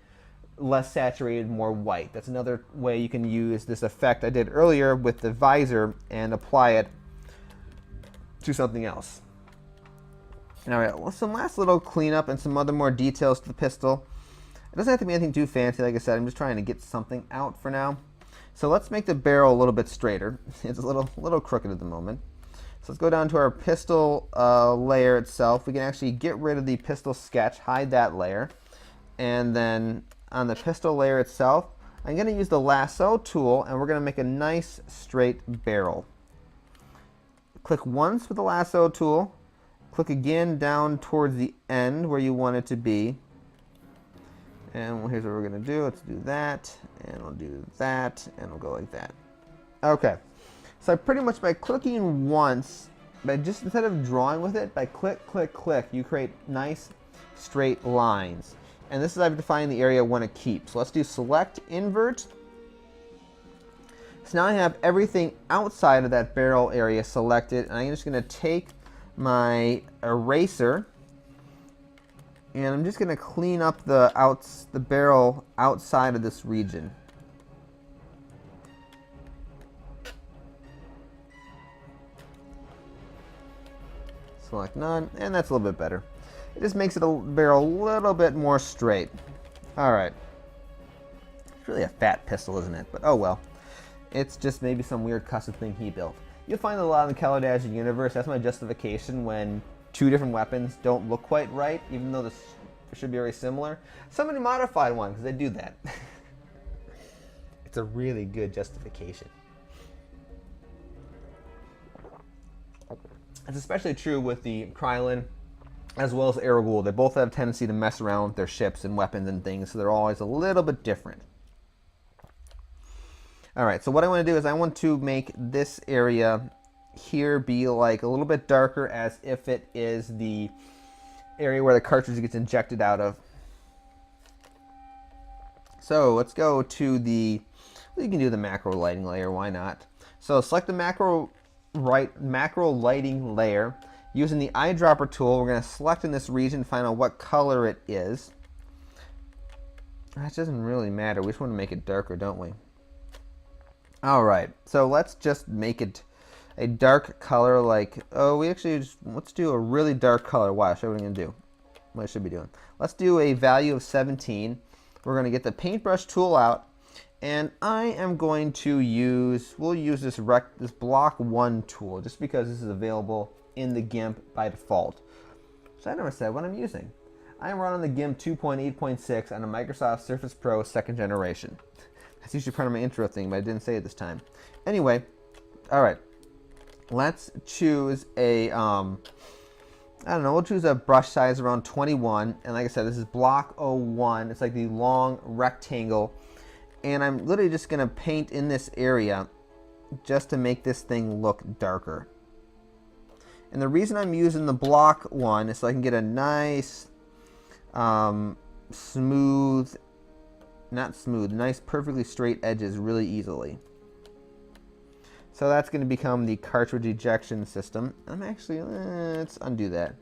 less saturated, more white. That's another way you can use this effect I did earlier with the visor and apply it to something else. All right, well, some last little cleanup and some other more details to the pistol. It doesn't have to be anything too fancy, like I said. I'm just trying to get something out for now. So let's make the barrel a little bit straighter. It's a little crooked at the moment. So let's go down to our pistol layer itself. We can actually get rid of the pistol sketch, hide that layer. And then on the pistol layer itself, I'm going to use the lasso tool, and we're going to make a nice straight barrel. Click once with the lasso tool. Click again down towards the end where you want it to be. And here's what we're going to do. Let's do that, and we'll do that, and we'll go like that. Okay. So pretty much by clicking once, by just instead of drawing with it, by click, click, click, you create nice straight lines. And this is I've defined the area I want to keep. So let's do select invert. So now I have everything outside of that barrel area selected, and I'm just going to take my eraser, and I'm just going to clean up the barrel outside of this region. Select none, and that's a little bit better. It just makes it a barrel a little bit more straight. All right. It's really a fat pistol, isn't it? But oh well. It's just maybe some weird custom thing he built. You'll find a lot in the Kalidasia universe. That's my justification when two different weapons don't look quite right, even though this should be very similar. Somebody modified one because they do that. It's a really good justification. It's especially true with the Krylan as well as Aragul. They both have a tendency to mess around with their ships and weapons and things, so they're always a little bit different. Alright, so what I want to do is I want to make this area here be like a little bit darker, as if it is the area where the cartridge gets injected out of. So let's go to the, you can do the macro lighting layer, why not? So select the macro lighting layer. Using the eyedropper tool, we're going to select in this region, find out what color it is. That doesn't really matter. We just want to make it darker, don't we? Alright, so let's just make it a dark color like, oh, we actually just, let's do a really dark color. Watch, what are we going to do? What I should be doing. Let's do a value of 17. We're going to get the paintbrush tool out, and I am going to use, we'll use this block 1 tool just because this is available in the GIMP by default. So I never said what I'm using. I'm running the GIMP 2.8.6 on a Microsoft Surface Pro 2nd generation. That's usually part of my intro thing, but I didn't say it this time. Anyway, all right. Let's choose a, I don't know, we'll choose a brush size around 21. And like I said, this is block 01. It's like the long rectangle. And I'm literally just going to paint in this area just to make this thing look darker. And the reason I'm using the block one is so I can get a nice, smooth, not smooth, nice perfectly straight edges really easily. So that's going to become the cartridge ejection system. I'm actually, let's undo that.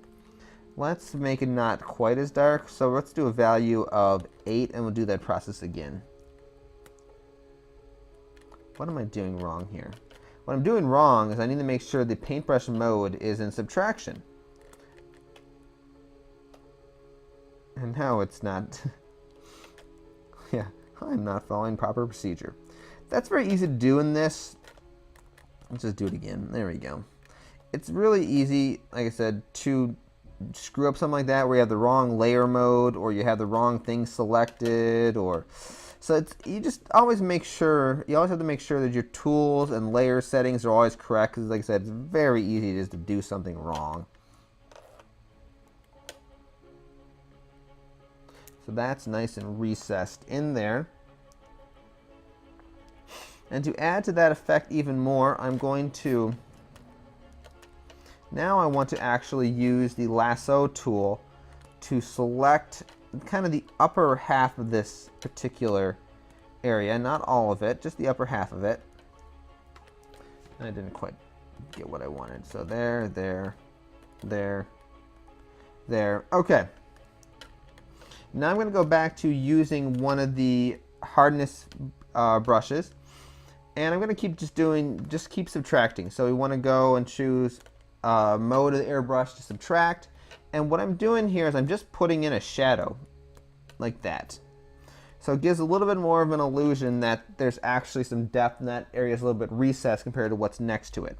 Let's make it not quite as dark. So let's do a value of 8 and we'll do that process again. What am I doing wrong here? What I'm doing wrong is I need to make sure the paintbrush mode is in subtraction. And now it's not. Yeah, I'm not following proper procedure. That's very easy to do in this. Let's just do it again. There we go. It's really easy, like I said, to screw up something like that where you have the wrong layer mode or you have the wrong thing selected, or so it's, you just always make sure, you always have to make sure that your tools and layer settings are always correct, because like I said, it's very easy just to do something wrong. So that's nice and recessed in there. And to add to that effect even more, I'm going to, now I want to actually use the lasso tool to select kind of the upper half of this particular area, not all of it, just the upper half of it. I didn't quite get what I wanted. So there, there, there, there. Okay. Now I'm going to go back to using one of the hardness brushes. And I'm going to keep just keep subtracting. So we want to go and choose mode of the airbrush to subtract. And what I'm doing here is I'm just putting in a shadow like that. So it gives a little bit more of an illusion that there's actually some depth and that area is a little bit recessed compared to what's next to it.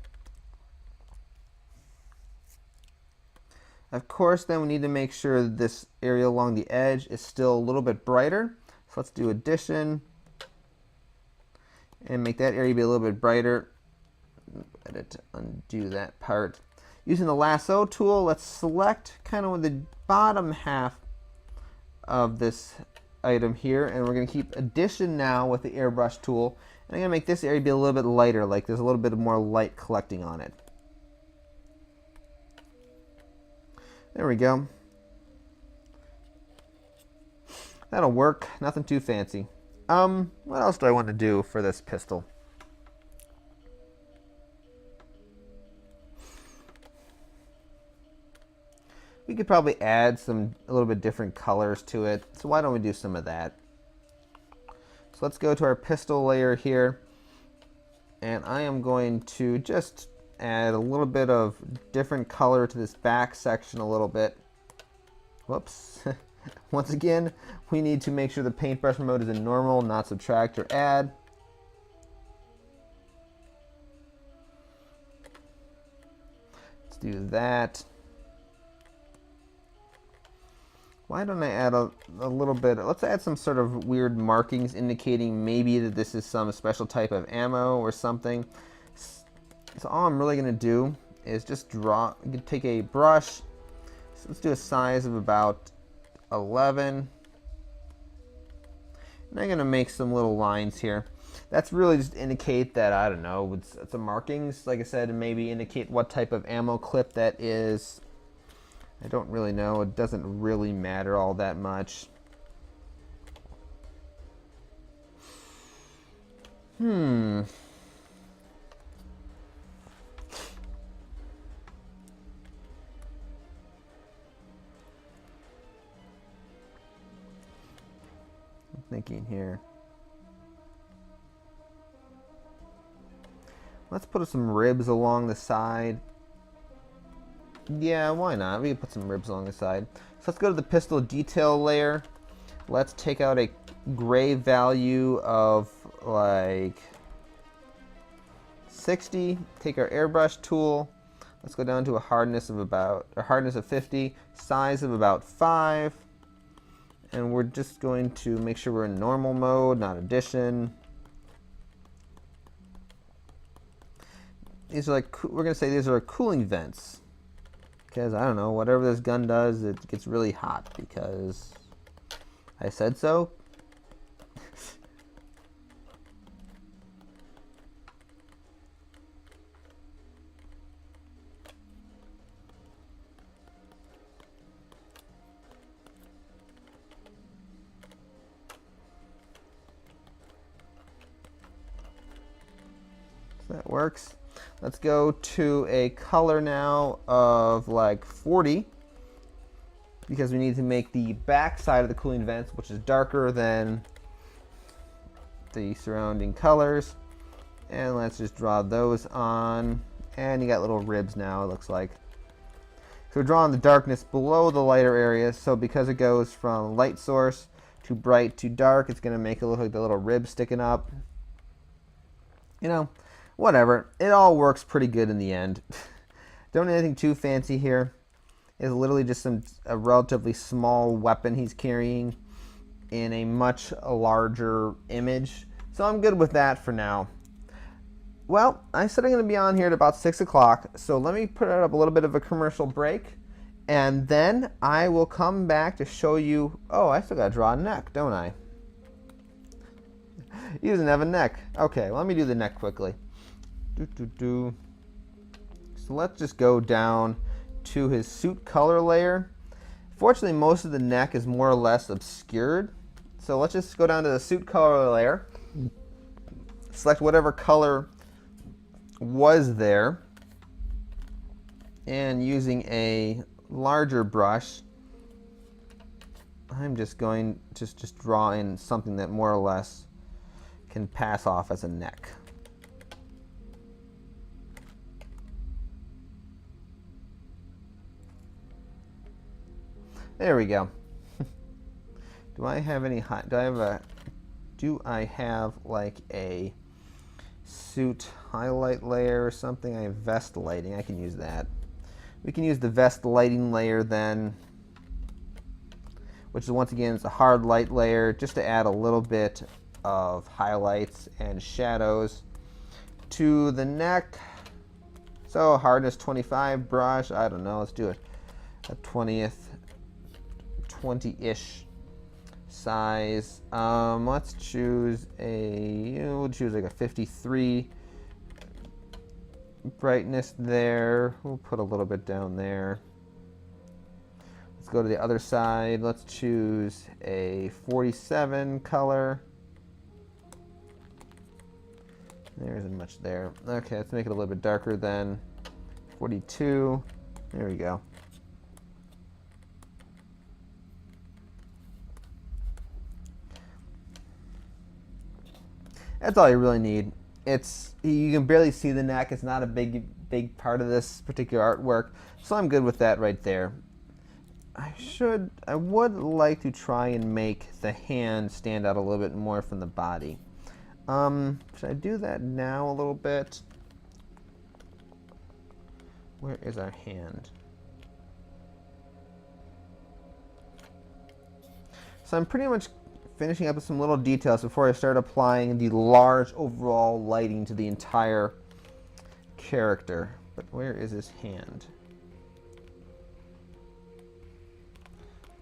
Of course, then we need to make sure that this area along the edge is still a little bit brighter. So let's do addition and make that area be a little bit brighter. Edit to undo that part. Using the lasso tool, let's select kind of the bottom half of this item here, and we're going to keep addition now with the airbrush tool. And I'm going to make this area be a little bit lighter, like there's a little bit more light collecting on it. There we go. That'll work. Nothing too fancy. What else do I want to do for this pistol? We could probably add a little bit different colors to it. So why don't we do some of that? So let's go to our pistol layer here. And I am going to just add a little bit of different color to this back section a little bit. Whoops. Once again, we need to make sure the paintbrush mode is in normal, not subtract or add. Let's do that. Why don't I add a little bit, let's add some sort of weird markings indicating maybe that this is some special type of ammo or something. So all I'm really going to do is just take a brush. So let's do a size of about 11. And I'm going to make some little lines here. That's really just to indicate that, I don't know, it's some markings, like I said, and maybe indicate what type of ammo clip that is. I don't really know. It doesn't really matter all that much. Thinking here. Let's put some ribs along the side. Yeah, why not? We can put some ribs along the side. So let's go to the pistol detail layer. Let's take out a gray value of like 60. Take our airbrush tool. Let's go down to a hardness of 50, size of about 5. And we're just going to make sure we're in normal mode, not addition. These are like, we're gonna say these are cooling vents. Because, I don't know, whatever this gun does, it gets really hot because I said so. So that works. Let's go to a color now of like 40 because we need to make the back side of the cooling vents, which is darker than the surrounding colors. And let's just draw those on. And you got little ribs now, it looks like. So we're drawing the darkness below the lighter areas. So because it goes from light source to bright to dark, it's going to make it look like the little ribs sticking up. You know, whatever. It all works pretty good in the end. Don't need anything too fancy here. It's literally just a relatively small weapon he's carrying in a much larger image. So I'm good with that for now. Well, I said I'm going to be on here at about 6 o'clock. So let me put up a little bit of a commercial break. And then I will come back to show you... Oh, I still got to draw a neck, don't I? He doesn't have a neck. Okay, let me do the neck quickly. So let's just go down to his suit color layer. Fortunately, most of the neck is more or less obscured. So let's just go down to the suit color layer. Select whatever color was there. And using a larger brush, I'm just going to just draw in something that more or less can pass off as a neck. There we go. Do I have any do I have like a suit highlight layer or something? I have vest lighting. I can use that. We can use the vest lighting layer then, which is once again it's a hard light layer just to add a little bit of highlights and shadows to the neck. So hardness 25 brush. I don't know. Let's do it a 20-ish size. Let's choose we'll choose like a 53 brightness there. We'll put a little bit down there. Let's go to the other side. Let's choose a 47 color. There isn't much there. Okay, let's make it a little bit darker then. 42. There we go. That's all you really need. You can barely see the neck. It's not a big part of this particular artwork, so I'm good with that right there. I would like to try and make the hand stand out a little bit more from the body. Should I do that now a little bit? Where is our hand? So I'm pretty much finishing up with some little details before I start applying the large overall lighting to the entire character. But where is his hand?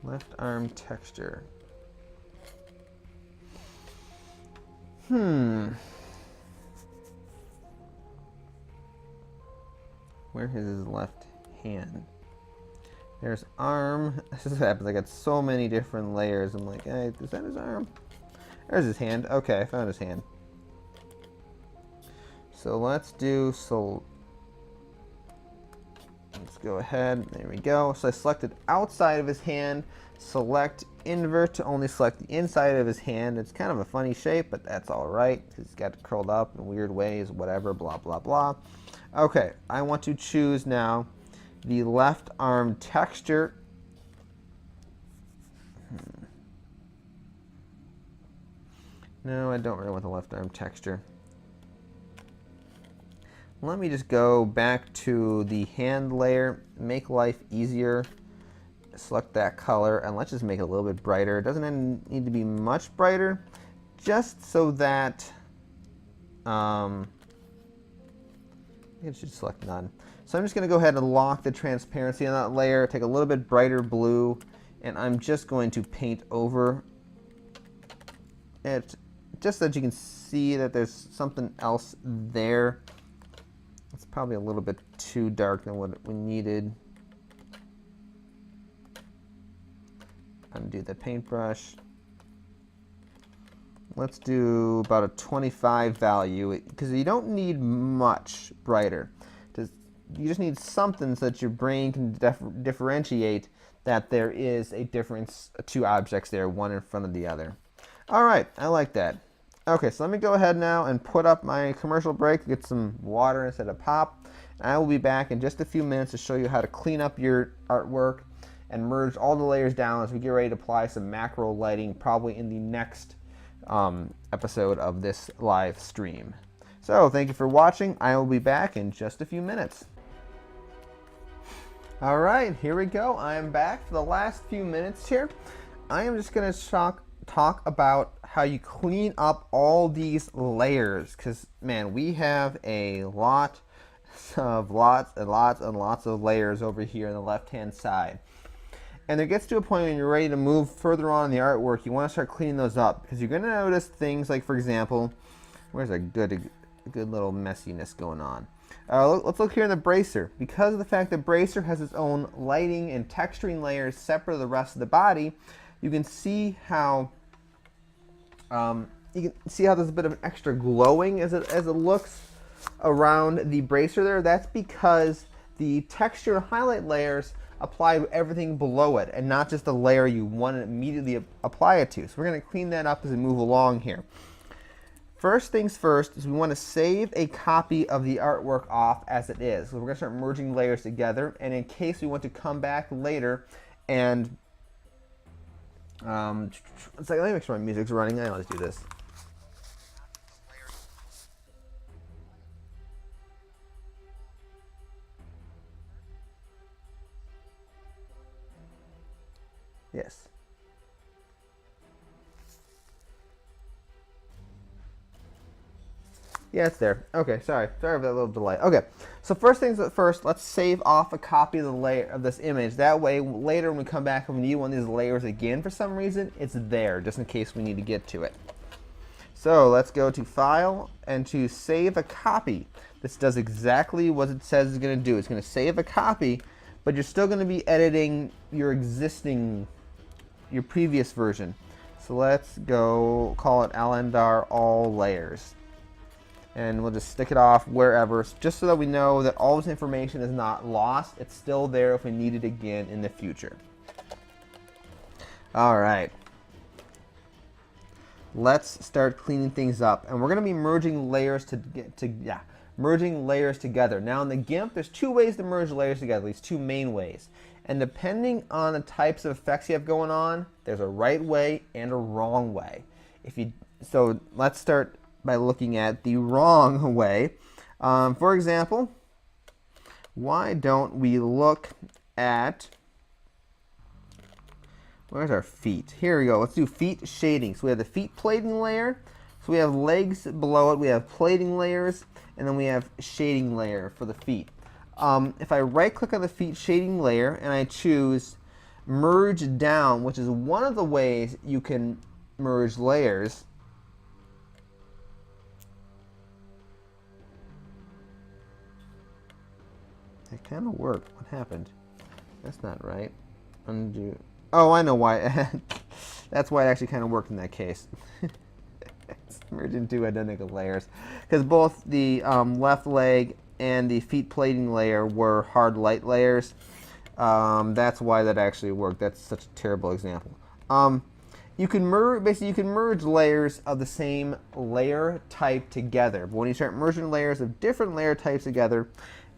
Left arm texture. Where is his left hand? There's arm. This is what happens. I got so many different layers. I'm like, hey, is that his arm? There's his hand. Okay, I found his hand. So let's do Let's go ahead. There we go. So I selected outside of his hand. Select invert to only select the inside of his hand. It's kind of a funny shape, but that's all right because it's got it curled up in weird ways, whatever, blah, blah, blah. Okay, I want to choose now the left arm texture. No, I don't really want the left arm texture. Let me just go back to the hand layer, make life easier. Select that color, and let's just make it a little bit brighter. It doesn't need to be much brighter, just so that I should select none. So I'm just going to go ahead and lock the transparency on that layer, take a little bit brighter blue, and I'm just going to paint over it, just so that you can see that there's something else there. It's probably a little bit too dark than what we needed. Undo the paintbrush. Let's do about a 25 value, because you don't need much brighter. You just need something so that your brain can differentiate that there is a difference, two objects there, one in front of the other. All right, I like that. Okay, so let me go ahead now and put up my commercial break, get some water instead of pop. And I will be back in just a few minutes to show you how to clean up your artwork and merge all the layers down as we get ready to apply some macro lighting, probably in the next episode of this live stream. So thank you for watching. I will be back in just a few minutes. All right, here we go. I am back for the last few minutes here. I am just going to talk about how you clean up all these layers, because man, we have a lots and lots of layers over here on the left hand side. And it gets to a point when you're ready to move further on in the artwork, you want to start cleaning those up, because you're going to notice things like, for example, where's a good little messiness going on. Let's look here in the bracer. Because of the fact that bracer has its own lighting and texturing layers separate of the rest of the body, you can see how there's a bit of an extra glowing as it looks around the bracer there. That's because the texture and highlight layers apply to everything below it, and not just the layer you want to immediately apply it to. So we're going to clean that up as we move along here. First things first is we want to save a copy of the artwork off as it is. So we're going to start merging layers together, and in case we want to come back later and it's like, let me make sure my music's running. I always do this. Yes. Yeah, it's there. Okay, sorry for that little delay. Okay, so first things first, let's save off a copy of the layer of this image. That way, later when we come back and we need one of these layers again for some reason, it's there, just in case we need to get to it. So let's go to File and to Save a Copy. This does exactly what it says it's going to do. It's going to save a copy, but you're still going to be editing your previous version. So let's go call it Alendar All Layers. And we'll just stick it off wherever, just so that we know that all this information is not lost. It's still there if we need it again in the future. All right. Let's start cleaning things up. And we're going to be merging layers merging layers together. Now in the GIMP, there's two ways to merge layers together, at least two main ways. And depending on the types of effects you have going on, there's a right way and a wrong way. So let's start by looking at the wrong way. For example, why don't we look at, where's our feet? Here we go. Let's do feet shading. So we have the feet plating layer. So we have legs below it. We have plating layers, and then we have shading layer for the feet. If I right click on the feet shading layer and I choose merge down, which is one of the ways you can merge layers, it kind of worked. What happened? That's not right. Undo. Oh, I know why. That's why it actually kind of worked in that case. It's merged into identical layers, because both the left leg and the feet plating layer were hard light layers. That's why that actually worked. That's such a terrible example. You can merge layers of the same layer type together. But when you start merging layers of different layer types together,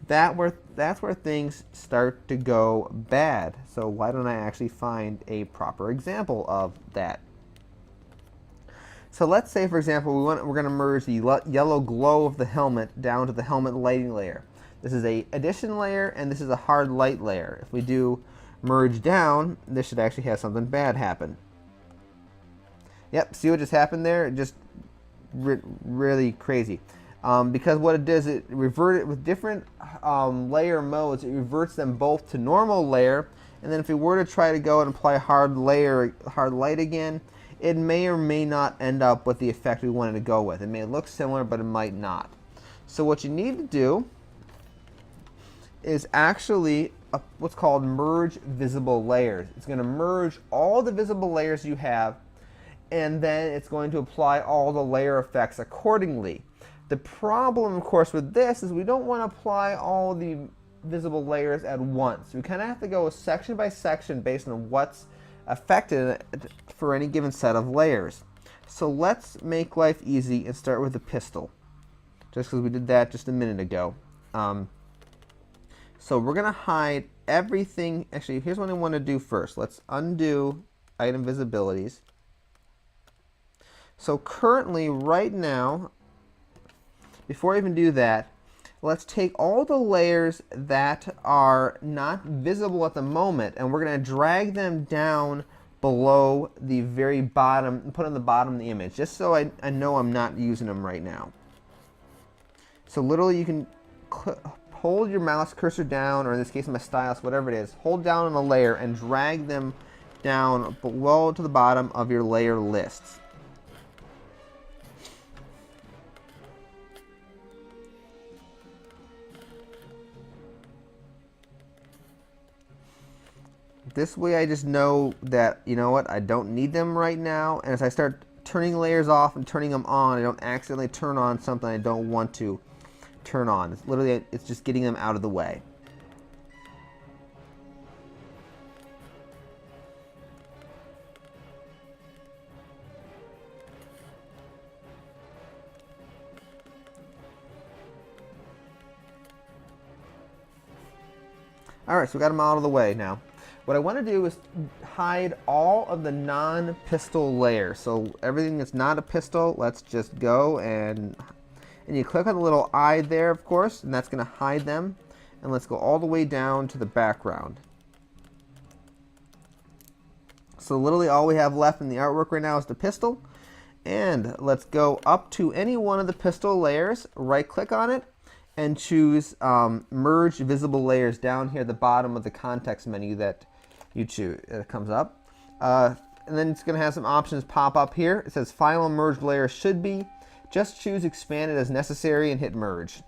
that's where things start to go bad. So why don't I actually find a proper example of that? So let's say, for example, we're going to merge the yellow glow of the helmet down to the helmet lighting layer. This is a addition layer, and this is a hard light layer. If we do merge down, this should actually have something bad happen. Yep, see what just happened there? Just really crazy. Because what it does, it reverted with different layer modes. It reverts them both to normal layer, and then if we were to try to go and apply hard light again, it may or may not end up with the effect we wanted to go with. It may look similar, but it might not. So what you need to do is actually what's called merge visible layers. It's going to merge all the visible layers you have, and then it's going to apply all the layer effects accordingly. The problem, of course, with this is we don't want to apply all the visible layers at once. We kind of have to go section by section based on what's affected for any given set of layers. So let's make life easy and start with the pistol, just because we did that just a minute ago. So we're going to hide everything. Actually, here's what I want to do first. Let's undo item visibilities. So currently, right now, before I even do that, let's take all the layers that are not visible at the moment, and we're going to drag them down below the very bottom and put on the bottom of the image, just so I know I'm not using them right now. So literally you can hold your mouse cursor down, or in this case my stylus, whatever it is, hold down on a layer and drag them down below to the bottom of your layer lists. This way I just know that, you know what, I don't need them right now, and as I start turning layers off and turning them on, I don't accidentally turn on something I don't want to turn on. It's literally, it's just getting them out of the way. Alright, so we got them out of the way now. What I want to do is hide all of the non-pistol layers. So everything that's not a pistol, let's just go and you click on the little eye there, of course, and that's going to hide them. And let's go all the way down to the background. So literally all we have left in the artwork right now is the pistol. And let's go up to any one of the pistol layers, right click on it, and choose merge visible layers down here at the bottom of the context menu that you choose. It comes up. And then it's going to have some options pop up here. It says final merged layer should be. Just choose expanded as necessary and hit merge. And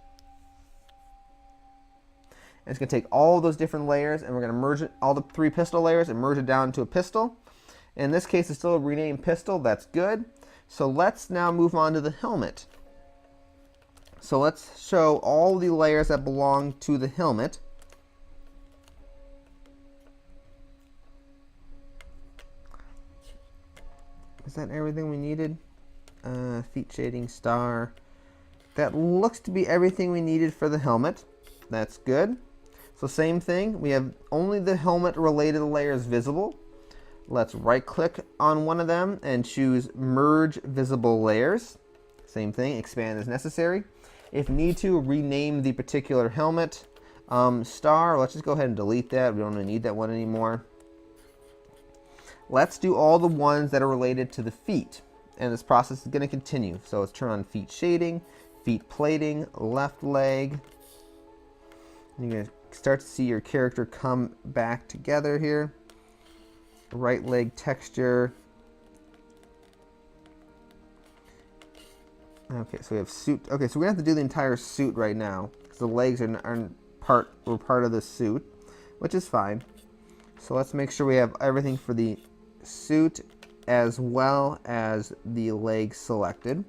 it's going to take all those different layers, and we're going to merge it, all the 3 pistol layers, and merge it down to a pistol. In this case, it's still a renamed pistol. That's good. So let's now move on to the helmet. So let's show all the layers that belong to the helmet. Is that everything we needed? Feet shading, star. That looks to be everything we needed for the helmet. That's good. So same thing, we have only the helmet related layers visible. Let's right click on one of them and choose merge visible layers. Same thing, expand as necessary. If need to, rename the particular helmet. Star, let's just go ahead and delete that. We don't really need that one anymore. Let's do all the ones that are related to the feet. And this process is going to continue. So let's turn on feet shading, feet plating, left leg. And you're going to start to see your character come back together here. Right leg texture. Okay, so we have suit. Okay, so we're going to have to do the entire suit right now, because the legs were part of the suit, which is fine. So let's make sure we have everything for the suit as well as the legs selected.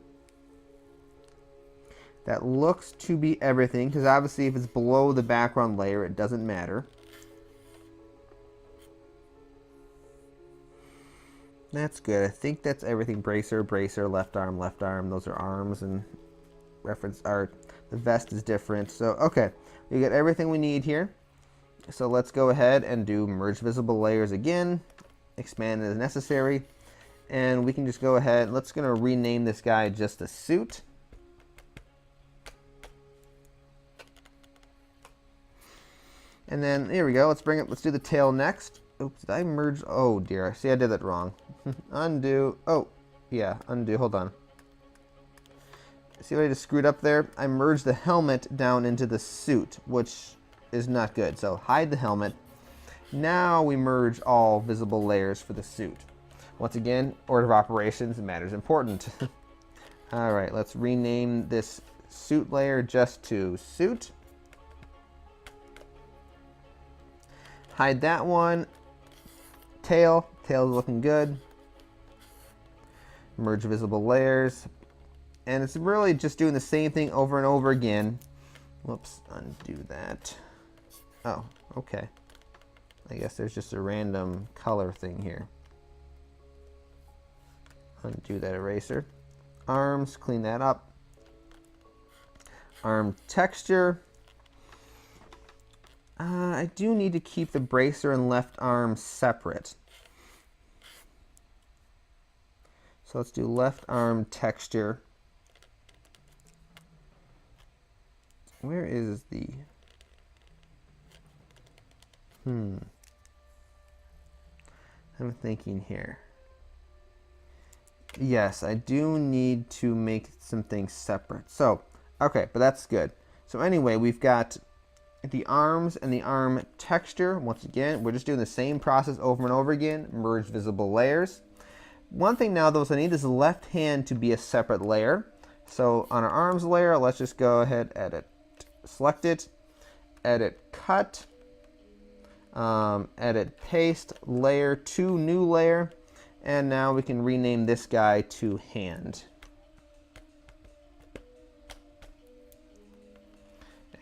That looks to be everything, because obviously if it's below the background layer, it doesn't matter. That's good. I think that's everything. Bracer, bracer, left arm, left arm. Those are arms and reference art. The vest is different. So, okay. We got everything we need here. So let's go ahead and do merge visible layers again. Expand as necessary. And we can just go ahead. Let's going to rename this guy just a suit. And then, here we go. Let's bring it. Let's do the tail next. Oops, did I merge? Oh, dear. See, I did that wrong. Undo. Oh, yeah, undo. Hold on. See what I just screwed up there? I merged the helmet down into the suit, which is not good. So hide the helmet. Now we merge all visible layers for the suit. Once again, order of operations matters important. All right, let's rename this suit layer just to suit. Hide that one. Tail. Tail's looking good. Merge visible layers. And it's really just doing the same thing over and over again. Whoops, undo that. Oh, okay. I guess there's just a random color thing here. Undo that eraser. Arms, clean that up. Arm texture. I do need to keep the bracer and left arm separate. So let's do left arm texture. Where is the... I'm thinking here. Yes, I do need to make some things separate. So, okay, but that's good. So anyway, we've got the arms and the arm texture. Once again, we're just doing the same process over and over again. Merge visible layers. One thing now, though, is I need this left hand to be a separate layer. So on our arms layer, let's just go ahead, edit, select it, edit, cut, edit, paste, layer to new layer. And now we can rename this guy to hand.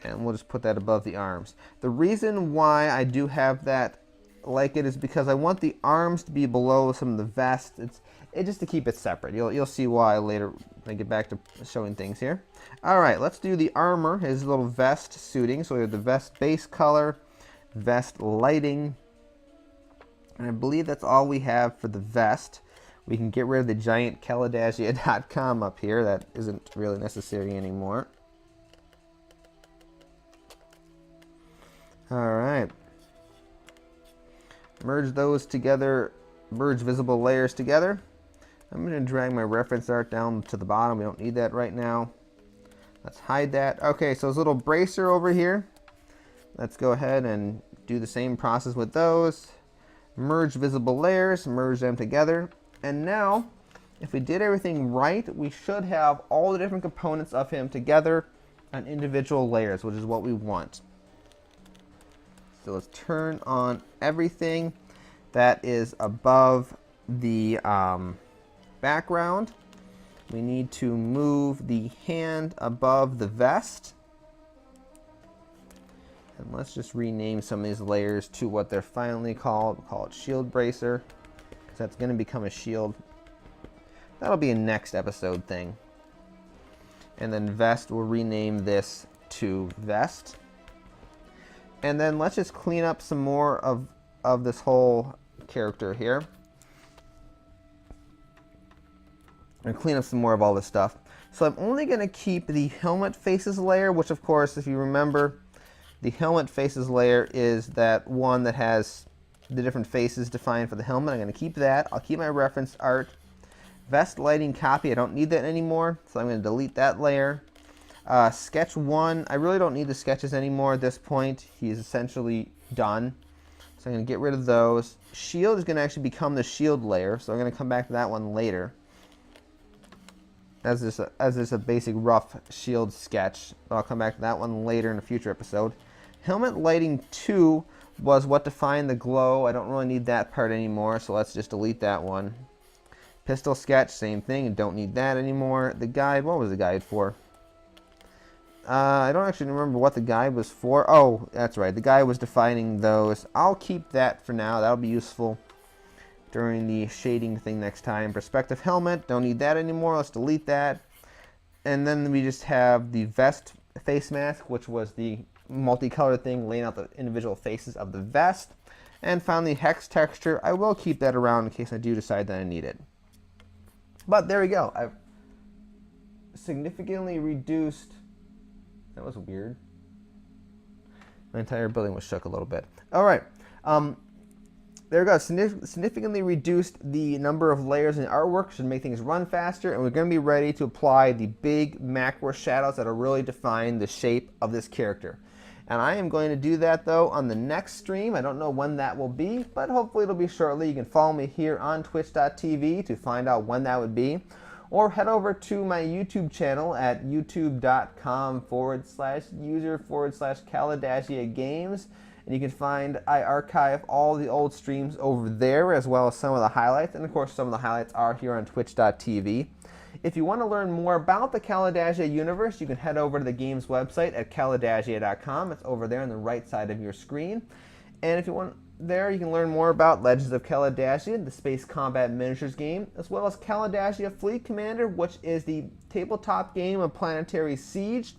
And we'll just put that above the arms. The reason why I do have that like it is because I want the arms to be below some of the vest. It's just to keep it separate. You'll see why later when I get back to showing things here. All right, let's do the armor, his little vest suiting. So we have the vest base color, vest lighting, and I believe that's all we have for the vest. We can get rid of the giant Kalidasia.com up here. That isn't really necessary anymore. All right. Merge those together, merge visible layers together. I'm going to drag my reference art down to the bottom. We don't need that right now. Let's hide that. Okay, so this little bracer over here. Let's go ahead and do the same process with those. Merge visible layers, merge them together. And now, if we did everything right, we should have all the different components of him together on individual layers, which is what we want. So let's turn on everything that is above the background. We need to move the hand above the vest. And let's just rename some of these layers to what they're finally called. We'll call it shield bracer, because that's going to become a shield. That'll be a next episode thing. And then vest, we'll rename this to vest. And then let's just clean up some more of this whole character here. And clean up some more of all this stuff. So I'm only going to keep the helmet faces layer, which of course, if you remember, the helmet faces layer is that one that has the different faces defined for the helmet. I'm going to keep that. I'll keep my reference art. Vest lighting copy, I don't need that anymore, so I'm going to delete that layer. Sketch 1, I really don't need the sketches anymore at this point. He's essentially done. So I'm going to get rid of those. Shield is going to actually become the shield layer, so I'm going to come back to that one later. As this a basic rough shield sketch. But I'll come back to that one later in a future episode. Helmet lighting 2 was what defined the glow. I don't really need that part anymore, so let's just delete that one. Pistol sketch, same thing, don't need that anymore. The guide, what was the guide for? I don't actually remember what the guide was for. Oh, that's right. The guide was defining those. I'll keep that for now. That'll be useful during the shading thing next time. Perspective helmet. Don't need that anymore. Let's delete that. And then we just have the vest face mask, which was the multicolored thing laying out the individual faces of the vest. And finally, hex texture. I will keep that around in case I do decide that I need it. But there we go. I've significantly reduced. That was weird. My entire building was shook a little bit. All right. There we go. Significantly reduced the number of layers in the artwork. Should make things run faster. And we're going to be ready to apply the big macro shadows that will really define the shape of this character. And I am going to do that, though, on the next stream. I don't know when that will be, but hopefully it'll be shortly. You can follow me here on twitch.tv to find out when that would be. Or head over to my YouTube channel at youtube.com/user/Kalidasia Games. And you can find, I archive all the old streams over there, as well as some of the highlights. And of course, some of the highlights are here on twitch.tv. If you want to learn more about the Kalidasia universe, you can head over to the game's website at kalidasia.com. It's over there on the right side of your screen. And if you want there, you can learn more about Legends of Kalidasia, the space combat miniatures game, as well as Kalidasia Fleet Commander, which is the tabletop game of Planetary Siege.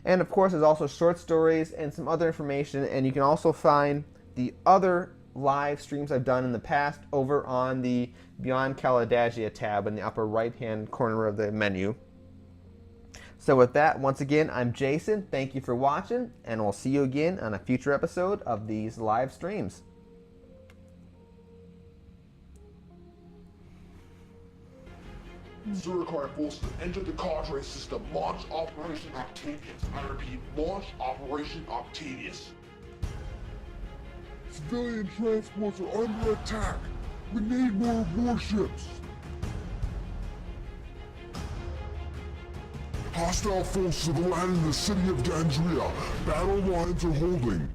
And of course, there's also short stories and some other information. And you can also find the other live streams I've done in the past over on the Beyond Kalidasia tab in the upper right hand corner of the menu. So with that, once again, I'm Jason. Thank you for watching, and we'll see you again on a future episode of these live streams. Zerikar forces enter the cadre system. Launch Operation Octavius. I repeat, launch Operation Octavius. Civilian transports are under attack. We need more warships. Hostile forces have landed in the city of Gandria. Battle lines are holding.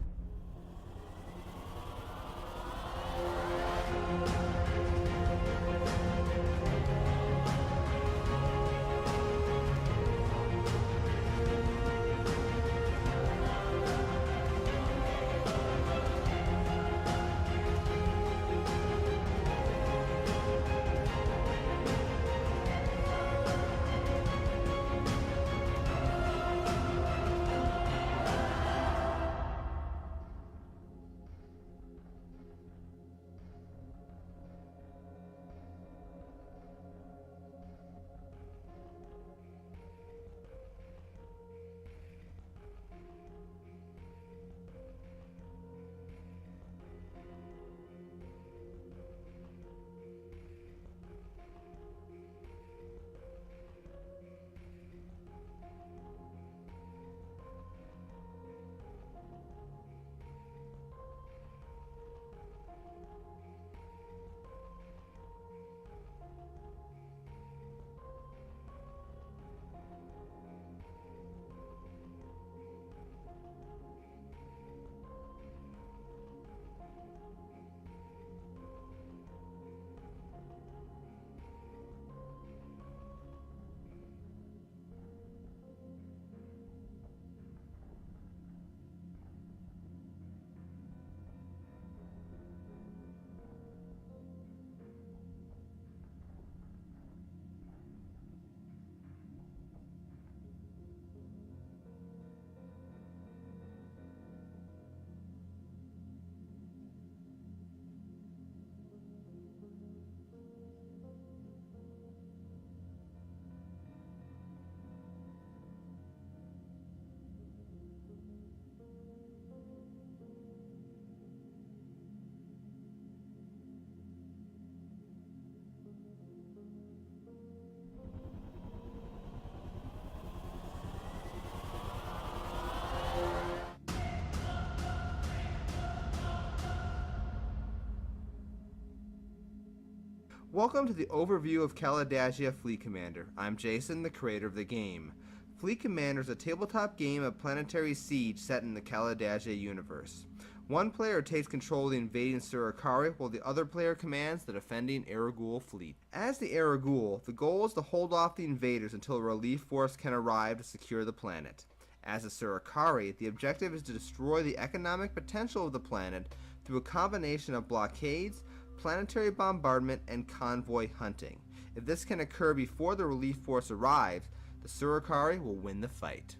Welcome to the overview of Kalidasia Fleet Commander. I'm Jason, the creator of the game. Fleet Commander is a tabletop game of Planetary Siege set in the Kalidasia universe. One player takes control of the invading Surikari, while the other player commands the defending Eragul fleet. As the Eragul, the goal is to hold off the invaders until a relief force can arrive to secure the planet. As a Surikari, the objective is to destroy the economic potential of the planet through a combination of blockades, planetary bombardment, and convoy hunting. If this can occur before the relief force arrives, the Surikari will win the fight.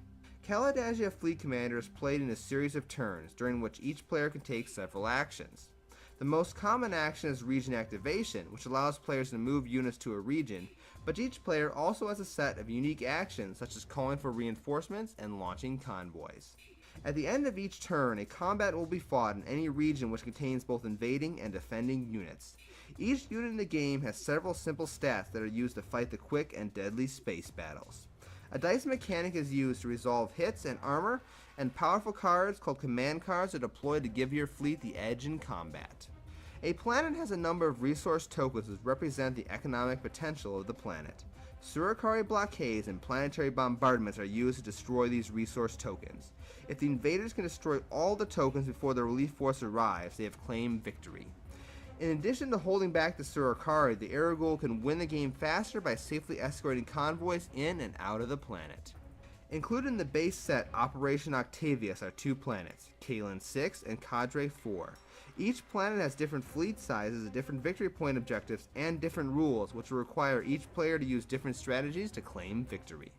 Kalidasia Fleet Commander is played in a series of turns, during which each player can take several actions. The most common action is region activation, which allows players to move units to a region, but each player also has a set of unique actions such as calling for reinforcements and launching convoys. At the end of each turn, a combat will be fought in any region which contains both invading and defending units. Each unit in the game has several simple stats that are used to fight the quick and deadly space battles. A dice mechanic is used to resolve hits and armor, and powerful cards called command cards are deployed to give your fleet the edge in combat. A planet has a number of resource tokens that represent the economic potential of the planet. Surikari blockades and planetary bombardments are used to destroy these resource tokens. If the invaders can destroy all the tokens before the relief force arrives, they have claimed victory. In addition to holding back the Surikari, the Eragul can win the game faster by safely escorting convoys in and out of the planet. Included in the base set Operation Octavius are 2 planets, Krylan 6 and Cadre 4. Each planet has different fleet sizes, different victory point objectives, and different rules, which will require each player to use different strategies to claim victory.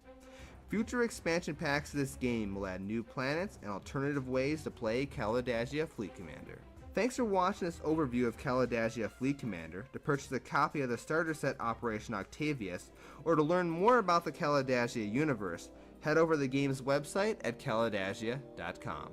Future expansion packs to this game will add new planets and alternative ways to play Kalidasia Fleet Commander. Thanks for watching this overview of Kalidasia Fleet Commander. To purchase a copy of the starter set Operation Octavius, or to learn more about the Kalidasia universe, head over to the game's website at kalidasia.com.